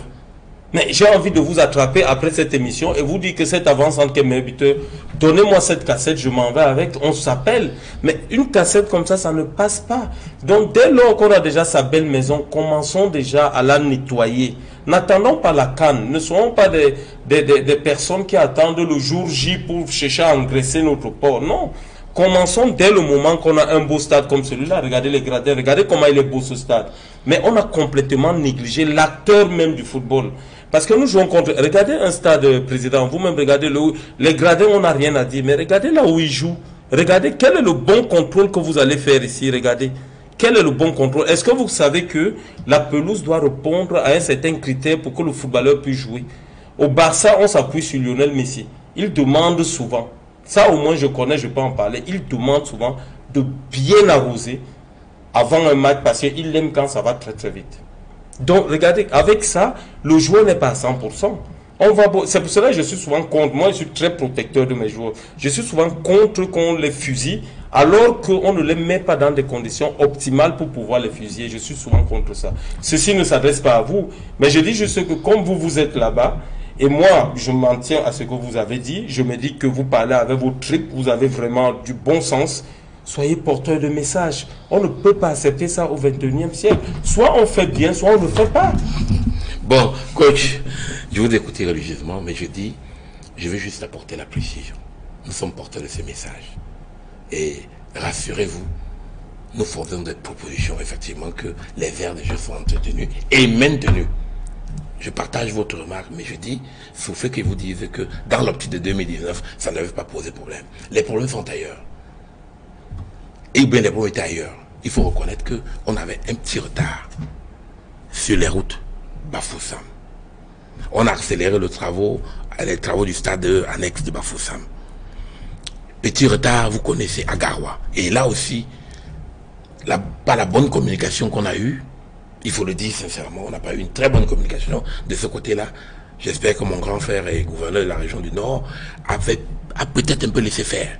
C: Mais j'ai envie de vous attraper après cette émission et vous dire que cette avance-centre qui est meilleur buteur, donnez-moi cette cassette, je m'en vais avec, on s'appelle. Mais une cassette comme ça ne passe pas. Donc dès lors qu'on a déjà sa belle maison, commençons déjà à la nettoyer. N'attendons pas la CAN, ne soyons pas des personnes qui attendent le jour J pour chercher à engraisser notre port. Non. Commençons dès le moment qu'on a un beau stade comme celui-là. Regardez les gradins, regardez comment il est beau ce stade. Mais on a complètement négligé l'acteur même du football. Parce que nous jouons contre... Regardez un stade, président, vous-même regardez les gradins, on n'a rien à dire. Mais regardez là où ils jouent. Regardez quel est le bon contrôle que vous allez faire ici. Regardez. Quel est le bon contrôle? Est-ce que vous savez que la pelouse doit répondre à un certain critère pour que le footballeur puisse jouer? Au Barça, on s'appuie sur Lionel Messi. Il demande souvent, ça au moins je connais, je peux en parler, il demande souvent de bien arroser avant un match parce qu'il aime quand ça va très très vite. Donc regardez, avec ça, le joueur n'est pas à 100%. C'est pour cela que je suis souvent contre. Moi, je suis très protecteur de mes joueurs. Je suis souvent contre qu'on les fusille alors qu'on ne les met pas dans des conditions optimales pour pouvoir les fusiller. Je suis souvent contre ça. Ceci ne s'adresse pas à vous, mais je dis juste que comme vous êtes là-bas, et moi, je m'en tiens à ce que vous avez dit, je me dis que vous parlez avec vos tripes, vous avez vraiment du bon sens. Soyez porteur de messages. On ne peut pas accepter ça au 21e siècle. Soit on fait bien, soit on ne fait pas.
B: Bon, coach, je vous écoute religieusement, mais je dis, je veux juste apporter la précision. Nous sommes porteurs de ces messages. Et rassurez-vous, nous faisons des propositions, effectivement, que les aires de jeu soient entretenus et maintenus. Je partage votre remarque, mais je dis, sous fait que vous disent que dans l'optique de 2019, ça ne va pas poser problème. Les problèmes sont ailleurs. Et bien les problèmes étaient ailleurs. Il faut reconnaître qu'on avait un petit retard sur les routes Bafoussam. On a accéléré les travaux du stade annexe de Bafoussam. Petit retard, vous connaissez, à Garoua. Et là aussi, pas la bonne communication qu'on a eue, il faut le dire sincèrement, on n'a pas eu une très bonne communication de ce côté-là. J'espère que mon grand frère et gouverneur de la région du Nord a peut-être un peu laissé faire.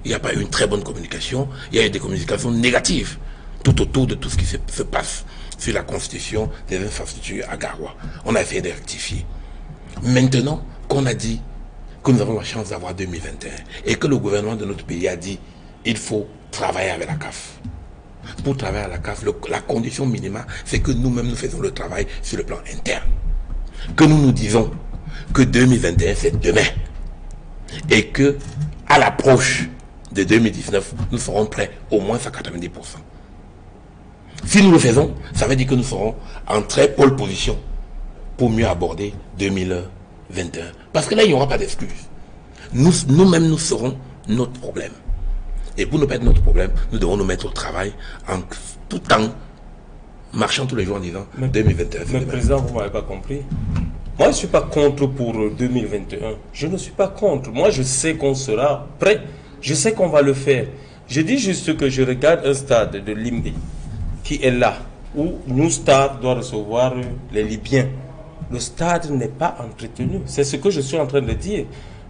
B: Il n'y a pas eu une très bonne communication, il y a eu des communications négatives tout autour de tout ce qui se passe sur la constitution des infrastructures à Garoua. On a essayé de rectifier. Maintenant qu'on a dit que nous avons la chance d'avoir 2021 et que le gouvernement de notre pays a dit il faut travailler avec la CAF. Pour travailler à la CAF, la condition minimale, c'est que nous-mêmes nous faisons le travail sur le plan interne. Que nous nous disons que 2021 c'est demain. Et que à l'approche de 2019, nous serons prêts au moins à 90%. Si nous le faisons, ça veut dire que nous serons en très pole position pour mieux aborder 2021. Parce que là, il n'y aura pas d'excuses. Nous-mêmes, nous serons notre problème. Et pour ne pas être notre problème, nous devons nous mettre au travail tout en marchant tous les jours en disant 2021.
C: Mais président, vous ne m'avez pas compris. Moi, je ne suis pas contre pour 2021. Je ne suis pas contre. Moi, je sais qu'on sera prêt. Je sais qu'on va le faire. Je dis juste que je regarde un stade de Limbe qui est là, où New Stade doit recevoir les Libyens. Le stade n'est pas entretenu. C'est ce que je suis en train de dire.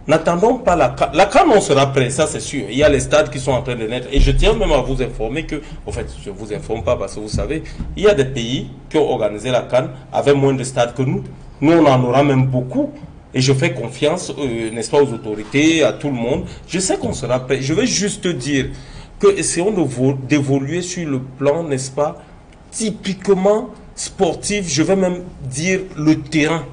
C: N'attendons pas la CAN. La CAN, on sera prêt, ça c'est sûr. Il y a les stades qui sont en train de naître. Et je tiens même à vous informer que, en fait, je ne vous informe pas parce que vous savez, il y a des pays qui ont organisé la CAN avec moins de stades que nous. Nous, on en aura même beaucoup. Et je fais confiance, n'est-ce pas, aux autorités, à tout le monde. Je sais qu'on sera prêt. Je vais juste dire que essayons d'évoluer sur le plan, n'est-ce pas, typiquement sportif. Je vais même dire le terrain.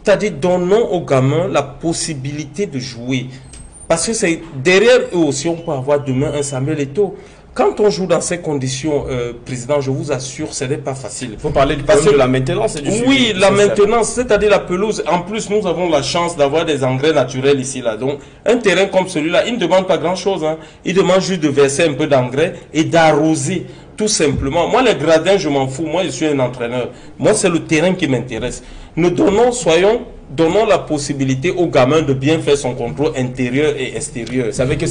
C: C'est-à-dire, donnons aux gamins la possibilité de jouer. Parce que c'est derrière eux aussi, on peut avoir demain un Samuel Eto'o. Quand on joue dans ces conditions, président, je vous assure, ce n'est pas facile.
A: Il faut parler du problème de la maintenance et du suivi.
C: Oui, la maintenance, c'est-à-dire la pelouse. En plus, nous avons la chance d'avoir des engrais naturels ici, là. Donc, un terrain comme celui-là, il ne demande pas grand-chose. Hein. Il demande juste de verser un peu d'engrais et d'arroser, tout simplement. Moi, les gradins, je m'en fous. Moi, je suis un entraîneur. Moi, c'est le terrain qui m'intéresse. Nous donnons la possibilité au gamin de bien faire son contrôle intérieur et extérieur.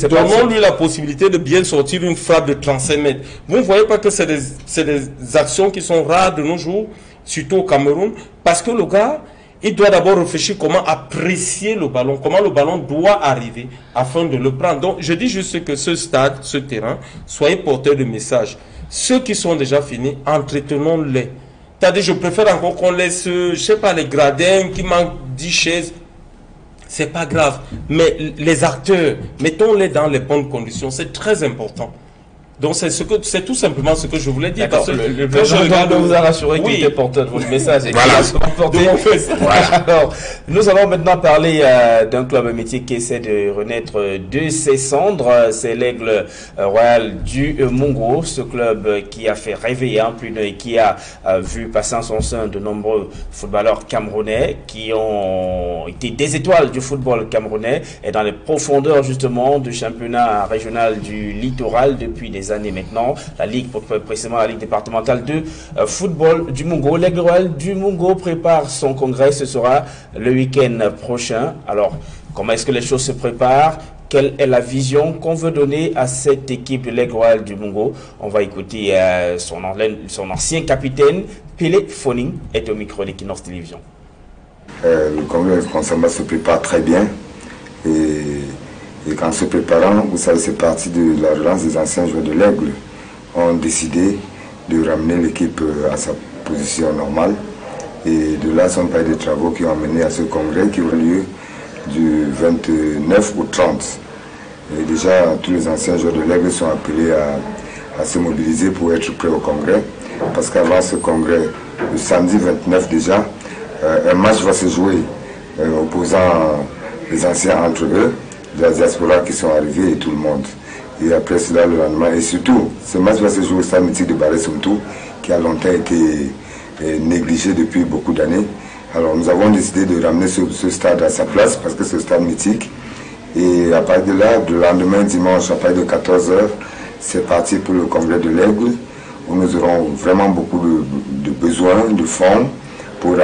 C: Donnons-lui la possibilité de bien sortir une frappe de 35 mètres. Vous ne voyez pas que c'est des actions qui sont rares de nos jours, surtout au Cameroun, parce que le gars, il doit d'abord réfléchir comment apprécier le ballon, comment le ballon doit arriver afin de le prendre. Donc, je dis juste que ce stade, ce terrain, soyez porteurs de messages. Ceux qui sont déjà finis, entretenons-les. C'est-à-dire, je préfère encore qu'on laisse, je sais pas, les gradins qui manquent 10 chaises. C'est pas grave. Mais les acteurs, mettons-les dans les bonnes conditions. C'est très important. Donc c'est tout simplement ce que je voulais dire.
A: Parce que le président vous a rassuré qu'il était porteur de votre message. Et
B: voilà.
A: Alors, nous allons maintenant parler d'un club mythique qui essaie de renaître de ses cendres. C'est l'Aigle Royal du Mungo. Ce club qui a fait rêver et qui a vu passer en son sein de nombreux footballeurs camerounais qui ont été des étoiles du football camerounais et dans les profondeurs justement du championnat régional du littoral depuis des années maintenant, la Ligue, précisément la Ligue départementale de football du Mungo. L'Aigle Royal du Mungo prépare son congrès, ce sera le week-end prochain. Alors, comment est-ce que les choses se préparent? Quelle est la vision qu'on veut donner à cette équipe de l'Aigle Royal du Mungo? On va écouter son ancien capitaine, Pelé Foning, est au micro d'Equinox Télévision.
J: Le congrès de Consamba se prépare très bien et qu'en se préparant, vous savez, c'est parti de la relance des anciens joueurs de l'Aigle, ont décidé de ramener l'équipe à sa position normale. Et de là sont pas des travaux qui ont mené à ce congrès qui aura lieu du 29 au 30. Et déjà, tous les anciens joueurs de l'Aigle sont appelés à se mobiliser pour être prêts au congrès. Parce qu'avant ce congrès, le samedi 29 déjà, un match va se jouer opposant les anciens entre eux, la diaspora qui sont arrivés et tout le monde. Et après cela, le lendemain, et surtout, ce match va se jouer au stade mythique de Barré-Soumtou, qui a longtemps été négligé depuis beaucoup d'années. Alors nous avons décidé de ramener ce stade à sa place, parce que c'est un stade mythique. Et à partir de là, le lendemain, dimanche, à partir de 14 h, c'est parti pour le congrès de l'Aigle, où nous aurons vraiment beaucoup de besoins, de fonds, pour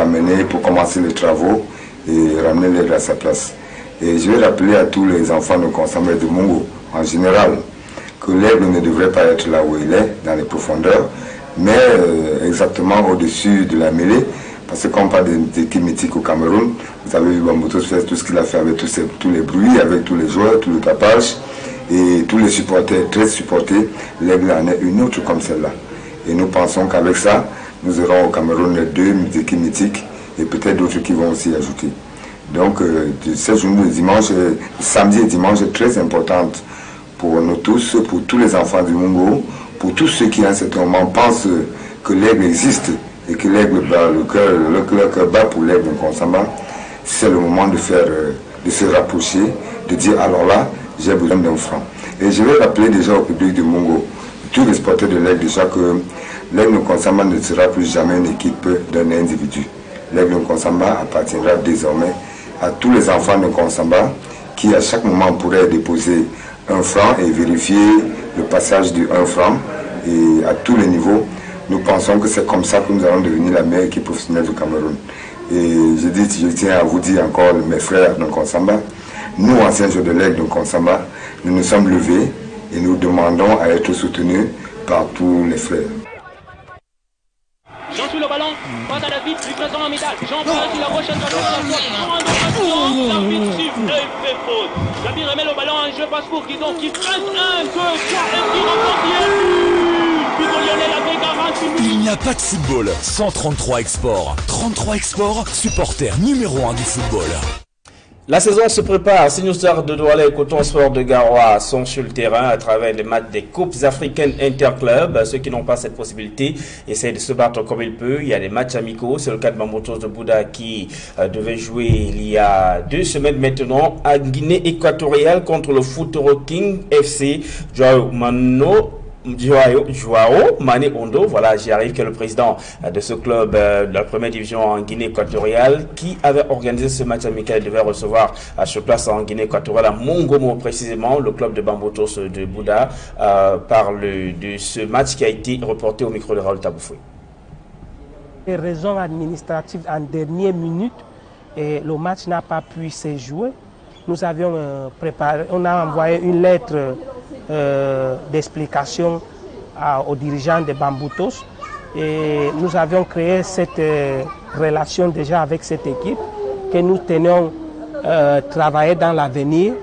J: commencer les travaux et ramener l'Aigle à sa place. Et je vais rappeler à tous les enfants de Consamba et de Mungo, en général, que l'Aigle ne devrait pas être là où il est, dans les profondeurs, mais exactement au-dessus de la mêlée, parce que quand on parle d'équipe mythique au Cameroun, vous avez vu Bambutos faire tout ce qu'il a fait avec tous les bruits, avec tous les joueurs, tout le tapage, et tous les supporters, très supportés, l'Aigle en est une autre comme celle-là. Et nous pensons qu'avec ça, nous aurons au Cameroun 2 équipes mythiques, et peut-être d'autres qui vont aussi ajouter. Donc, cette journée de dimanche, samedi et dimanche est très importante pour nous tous, pour tous les enfants du Mungo, pour tous ceux qui à un certain moment pensent que l'Aigle existe et que l'Aigle bat, le cœur bat pour l'Aigle de Consamba. C'est le moment de se rapprocher, de dire alors là, j'ai besoin d'un franc. Et je vais rappeler déjà au public du Mungo, tous les supporters de l'Aigle déjà que l'Aigle de Consamba ne sera plus jamais une équipe d'un individu. L'Aigle de Consamba appartiendra désormais à tous les enfants de Consamba qui à chaque moment pourraient déposer un franc et vérifier le passage du 1 franc et à tous les niveaux. Nous pensons que c'est comme ça que nous allons devenir la meilleure équipe professionnelle du Cameroun. Et je tiens à vous dire encore, mes frères de Consamba, nous anciens joueurs de l'Aigle de Consamba, nous nous sommes levés et nous demandons à être soutenus par tous les frères.
H: Jean sur le ballon, passe à la vite, lui présent en métal. Jean passe sur la prochaine l'arbitre siffle et fait faute. Jabir remet le ballon en jeu, passe pour Guidon qui presse 1, 2, 3, et qui
I: Il n'y a pas de football sans 33 Export. 33 Export, supporter numéro 1 du football.
A: La saison se prépare. Signe Stars de Douala et Coton Sport de Garoua sont sur le terrain à travers les matchs des Coupes africaines interclubs. Ceux qui n'ont pas cette possibilité essaient de se battre comme ils peuvent. Il y a des matchs amicaux. C'est le cas de Bambutos de Bouddha qui devait jouer il y a 2 semaines maintenant à Guinée équatoriale contre le Futuro King FC. Joao Mané Ondo, voilà, j'y arrive, qui est le président de ce club de la première division en Guinée équatoriale, qui avait organisé ce match amical. Il devait recevoir sur place en Guinée équatoriale, à Mongomo précisément. Le club de Bambutos de Bouddha parle de ce match qui a été reporté au micro de Raoul Taboufoui.
K: Des raisons administratives en dernière minute, et le match n'a pas pu se jouer. Nous avions préparé, on a envoyé une lettre d'explication aux dirigeants de Bambutos et nous avions créé cette relation déjà avec cette équipe que nous tenions travailler dans l'avenir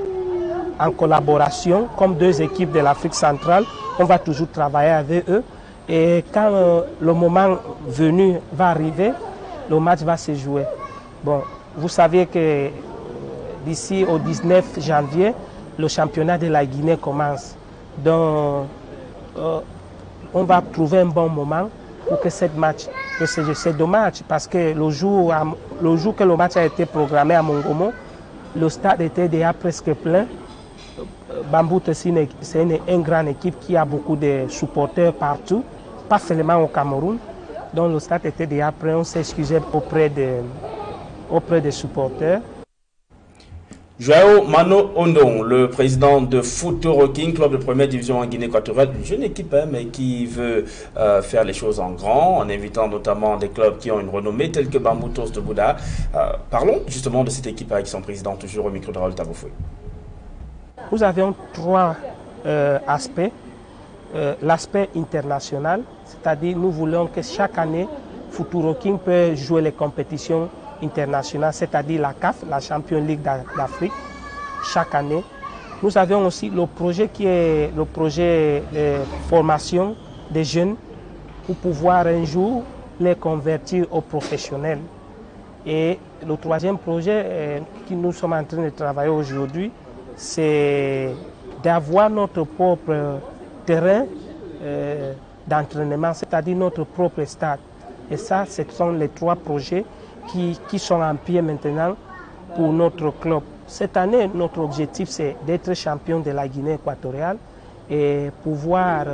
K: en collaboration comme 2 équipes de l'Afrique centrale. On va toujours travailler avec eux Et quand le moment venu va arriver, le match va se jouer. Bon, vous savez que d'ici au 19 janvier, le championnat de la Guinée commence. Donc, on va trouver un bon moment pour que ce match, c'est dommage parce que le jour que le match a été programmé à Mongomo, le stade était déjà presque plein. Bambout, c'est une grande équipe qui a beaucoup de supporters partout, pas seulement au Cameroun. Donc le stade était déjà plein, on s'est excusé auprès des supporters.
A: Joao Mano Ondong, le président de Futuro King, club de première division en Guinée équatoriale, une jeune équipe mais qui veut faire les choses en grand, en invitant notamment des clubs qui ont une renommée tels que Bamboutos de Bouddha. Parlons justement de cette équipe avec son président, toujours au micro de Raoul Taboufoui.
K: Nous avions trois aspects. L'aspect international, c'est-à-dire nous voulons que chaque année, Futuro King peut jouer les compétitions internationales, c'est-à-dire la CAF, la Champions League d'Afrique, chaque année. Nous avions aussi le projet qui est le projet de formation des jeunes pour pouvoir un jour les convertir aux professionnels. Et le troisième projet que nous sommes en train de travailler aujourd'hui, c'est d'avoir notre propre terrain d'entraînement, c'est-à-dire notre propre stade. Et ça, ce sont les trois projets qui sont en pied maintenant pour notre club. Cette année, notre objectif, c'est d'être champion de la Guinée équatoriale et pouvoir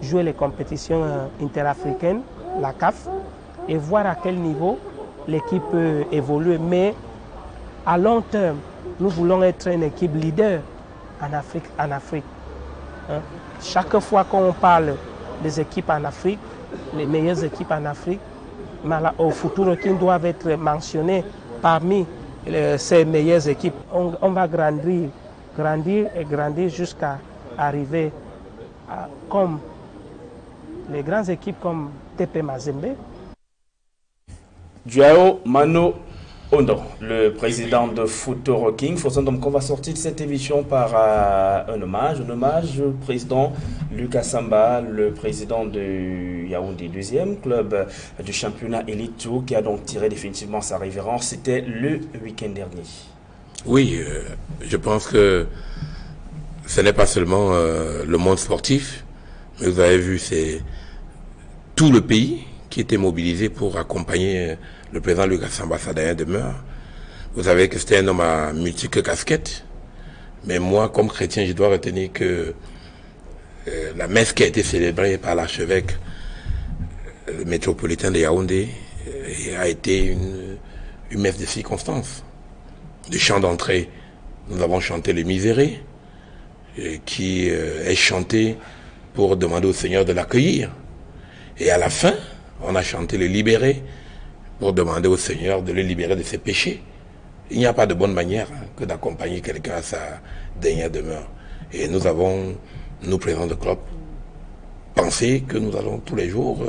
K: jouer les compétitions interafricaines, la CAF, et voir à quel niveau l'équipe peut évoluer. Mais à long terme, nous voulons être une équipe leader en Afrique. Hein? Chaque fois qu'on parle des équipes en Afrique, les meilleures équipes en Afrique, au Futuro King doivent être mentionnées parmi ces meilleures équipes. On va grandir jusqu'à arriver comme les grandes équipes comme TP Mazembe.
A: Joao Mano Ondong, le président de Futuro King. Donc on va sortir de cette émission par un hommage au président Lucas Samba, le président de Yaoundé, deuxième club du championnat Elite 2, qui a donc tiré définitivement sa révérence. C'était le week-end dernier.
B: Oui, je pense que ce n'est pas seulement le monde sportif, mais vous avez vu, c'est tout le pays qui était mobilisé pour accompagner le président Lucas Samba, sa dernière demeure. Vous savez que c'était un homme à multiples casquettes, mais moi, comme chrétien, je dois retenir que la messe qui a été célébrée par l'archevêque métropolitain de Yaoundé a été une messe de circonstance. De chant d'entrée, nous avons chanté le Miséré, qui est chanté pour demander au Seigneur de l'accueillir. Et à la fin, on a chanté le Libéré pour demander au Seigneur de le libérer de ses péchés. Il n'y a pas de bonne manière que d'accompagner quelqu'un à sa dernière demeure. Et nous avons, nous présidents de club, pensé que nous allons tous les jours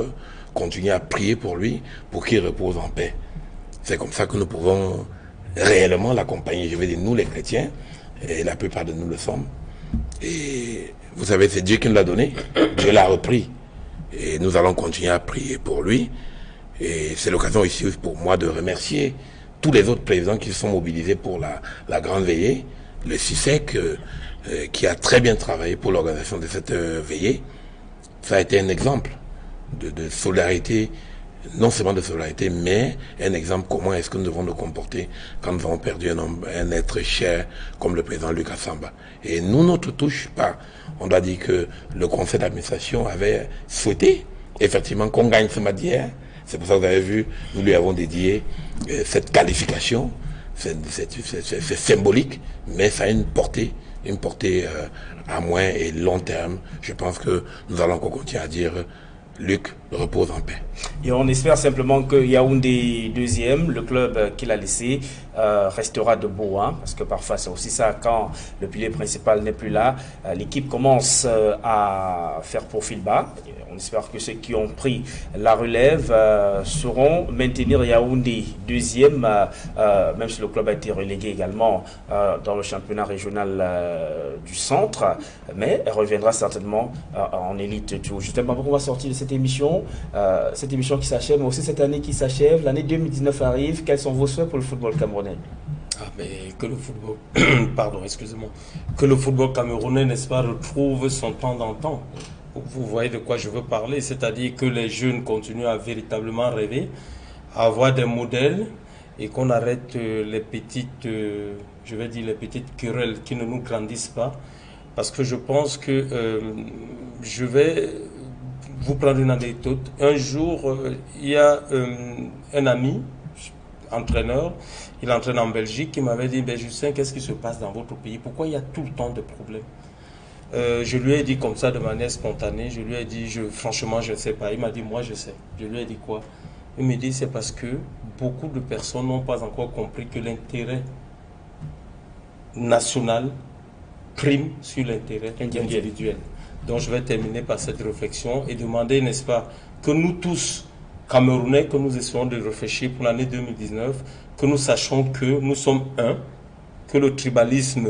B: continuer à prier pour lui, pour qu'il repose en paix. C'est comme ça que nous pouvons réellement l'accompagner. Je veux dire, nous les chrétiens, et la plupart de nous le sommes. Et vous savez, c'est Dieu qui nous l'a donné, Dieu l'a repris. Et nous allons continuer à prier pour lui. Et c'est l'occasion ici pour moi de remercier tous les autres présidents qui se sont mobilisés pour la grande veillée. Le CISEC, qui a très bien travaillé pour l'organisation de cette veillée. Ça a été un exemple de solidarité, non seulement de solidarité, mais un exemple comment est-ce que nous devons nous comporter quand nous avons perdu un être cher comme le président Lucas Samba. Et nous, notre touche, on doit dire que le conseil d'administration avait souhaité effectivement qu'on gagne ce match hier. C'est pour ça que vous avez vu, nous lui avons dédié cette qualification. C'est symbolique, mais ça a une portée à moyen et long terme. Je pense que nous allons encore continuer à dire Luc repose en paix.
A: Et on espère simplement que Yaoundé deuxième, le club qu'il a laissé, restera debout, hein, parce que parfois c'est aussi ça, quand le pilier principal n'est plus là, l'équipe commence à faire profil bas. On espère que ceux qui ont pris la relève sauront maintenir Yaoundé deuxième, même si le club a été relégué également dans le championnat régional du centre, mais elle reviendra certainement en élite. Justement, on va sortir de cette cette émission qui s'achève, mais aussi cette année qui s'achève. L'année 2019 arrive. Quels sont vos souhaits pour le football camerounais?
C: Mais que le football, pardon, excusez-moi, que le football camerounais, n'est-ce pas, retrouve son temps d'antan. Vous voyez de quoi je veux parler, c'est-à-dire que les jeunes continuent à véritablement rêver, à avoir des modèles et qu'on arrête les petites, je vais dire les petites querelles qui ne nous grandissent pas. Parce que je pense que je vais vous prendre une anecdote. Un jour, il y a un ami, entraîneur, il entraîne en Belgique, qui m'avait dit, Justin, qu'est-ce qui se passe dans votre pays? Pourquoi il y a tout le temps de problèmes? Je lui ai dit comme ça de manière spontanée, je lui ai dit, franchement, je ne sais pas. Il m'a dit, moi, je sais. Je lui ai dit quoi? Il me dit, c'est parce que beaucoup de personnes n'ont pas encore compris que l'intérêt national prime sur l'intérêt individuel. Donc, je vais terminer par cette réflexion et demander, n'est-ce pas, que nous tous, Camerounais, que nous essayons de réfléchir pour l'année 2019, que nous sachions que nous sommes un, que le tribalisme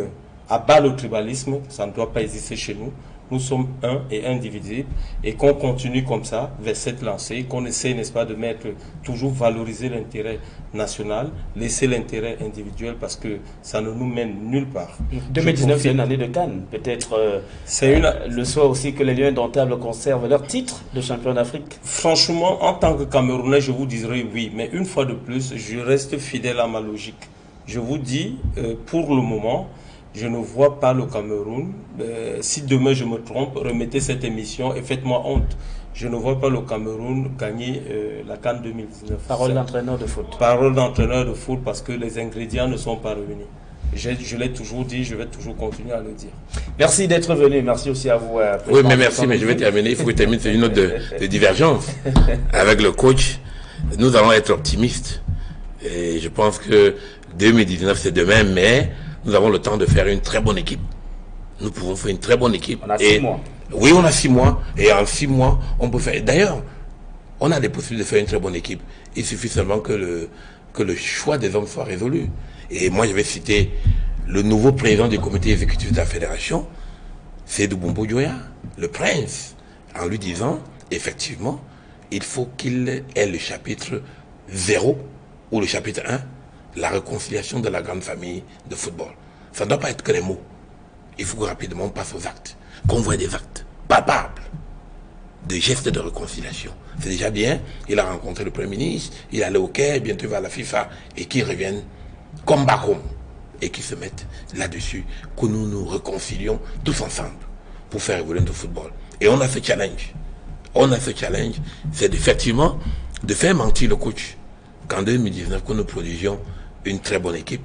C: abat le tribalisme, ça ne doit pas exister chez nous. Nous sommes un et indivisibles et qu'on continue comme ça vers cette lancée, qu'on essaie, n'est-ce pas, de mettre, toujours valoriser l'intérêt national, laisser l'intérêt individuel parce que ça ne nous mène nulle part.
A: 2019, c'est une année de Cannes. Peut-être le soir aussi que les Lions indomptables conservent leur titre de champion d'Afrique.
C: Franchement, en tant que Camerounais, je vous dirais oui, mais une fois de plus, je reste fidèle à ma logique. Je vous dis, pour le moment, je ne vois pas le Cameroun. Si demain je me trompe, remettez cette émission et faites-moi honte. Je ne vois pas le Cameroun gagner la CAN 2019.
A: Parole d'entraîneur de foot.
C: Parole d'entraîneur de foot parce que les ingrédients ne sont pas réunis. Je l'ai toujours dit, je vais toujours continuer à le dire.
A: Merci d'être venu. Merci aussi à vous.
B: Oui, mais merci, mais je vais terminer. Il faut que je termine. C'est une note de divergence. Avec le coach, nous allons être optimistes. Et je pense que 2019, c'est demain, mais nous avons le temps de faire une très bonne équipe. Nous pouvons faire une très bonne équipe.
A: On a 6 mois.
B: Oui, on a 6 mois. Et en 6 mois, on peut faire... D'ailleurs, on a des possibilités de faire une très bonne équipe. Il suffit seulement que le choix des hommes soit résolu. Et moi, je vais citer le nouveau président du comité exécutif de la fédération, Seydou Bumbo Dioya, le prince, en lui disant, effectivement, il faut qu'il ait le chapitre 0 ou le chapitre 1, la réconciliation de la grande famille de football. Ça ne doit pas être que les mots. Il faut que rapidement on passe aux actes. Qu'on voit des actes palpables, des gestes de réconciliation. C'est déjà bien. Il a rencontré le Premier ministre, il est allé au Caire, bientôt il va à la FIFA, et qu'ils reviennent comme back home, et qu'ils se mettent là-dessus, que nous nous réconcilions tous ensemble pour faire évoluer notre football. Et on a ce challenge. On a ce challenge, c'est effectivement de faire mentir le coach qu'en 2019, que nous produisions une très bonne équipe.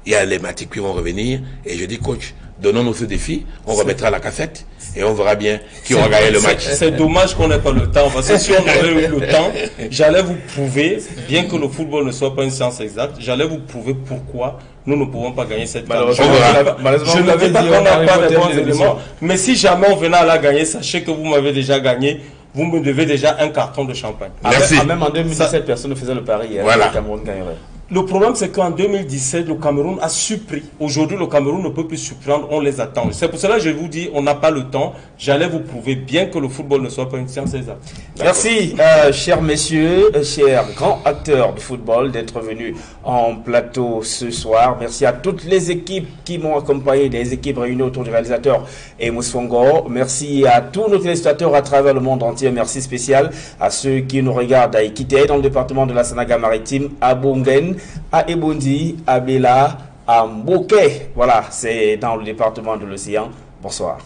B: Il y a les Matic qui vont revenir et je dis coach, donnons-nous ce défi, on remettra la cassette et on verra bien qui aura gagné le match.
C: C'est dommage qu'on n'ait pas le temps parce que si on avait eu le temps, j'allais vous prouver, bien que le football ne soit pas une science exacte, j'allais vous prouver pourquoi nous ne pouvons pas gagner cette campagne. Je ne veux pas qu'on n'a pas les bons éléments, mais si jamais on venait à la gagner, sachez que vous m'avez déjà gagné. Vous me devez déjà un carton de champagne.
B: Merci.
A: Même en 2017, personne ne faisait le pari.
B: Voilà.
A: Le Cameroun gagnerait.
C: Le problème, c'est qu'en 2017, le Cameroun a surpris. Aujourd'hui, le Cameroun ne peut plus surprendre, on les attend. C'est pour cela que je vous dis, on n'a pas le temps. J'allais vous prouver, bien que le football ne soit pas une science exacte.
A: Merci, chers messieurs, chers grands acteurs du football, d'être venus en plateau ce soir. Merci à toutes les équipes qui m'ont accompagné, des équipes réunies autour du réalisateur Amos Fongo. Merci à tous nos téléspectateurs à travers le monde entier. Merci spécial à ceux qui nous regardent à Ekité, dans le département de la Sanaga-Maritime, à Bungen, à Ebondi, à Bela, à Mbouké. Voilà, c'est dans le département de l'Océan. Bonsoir.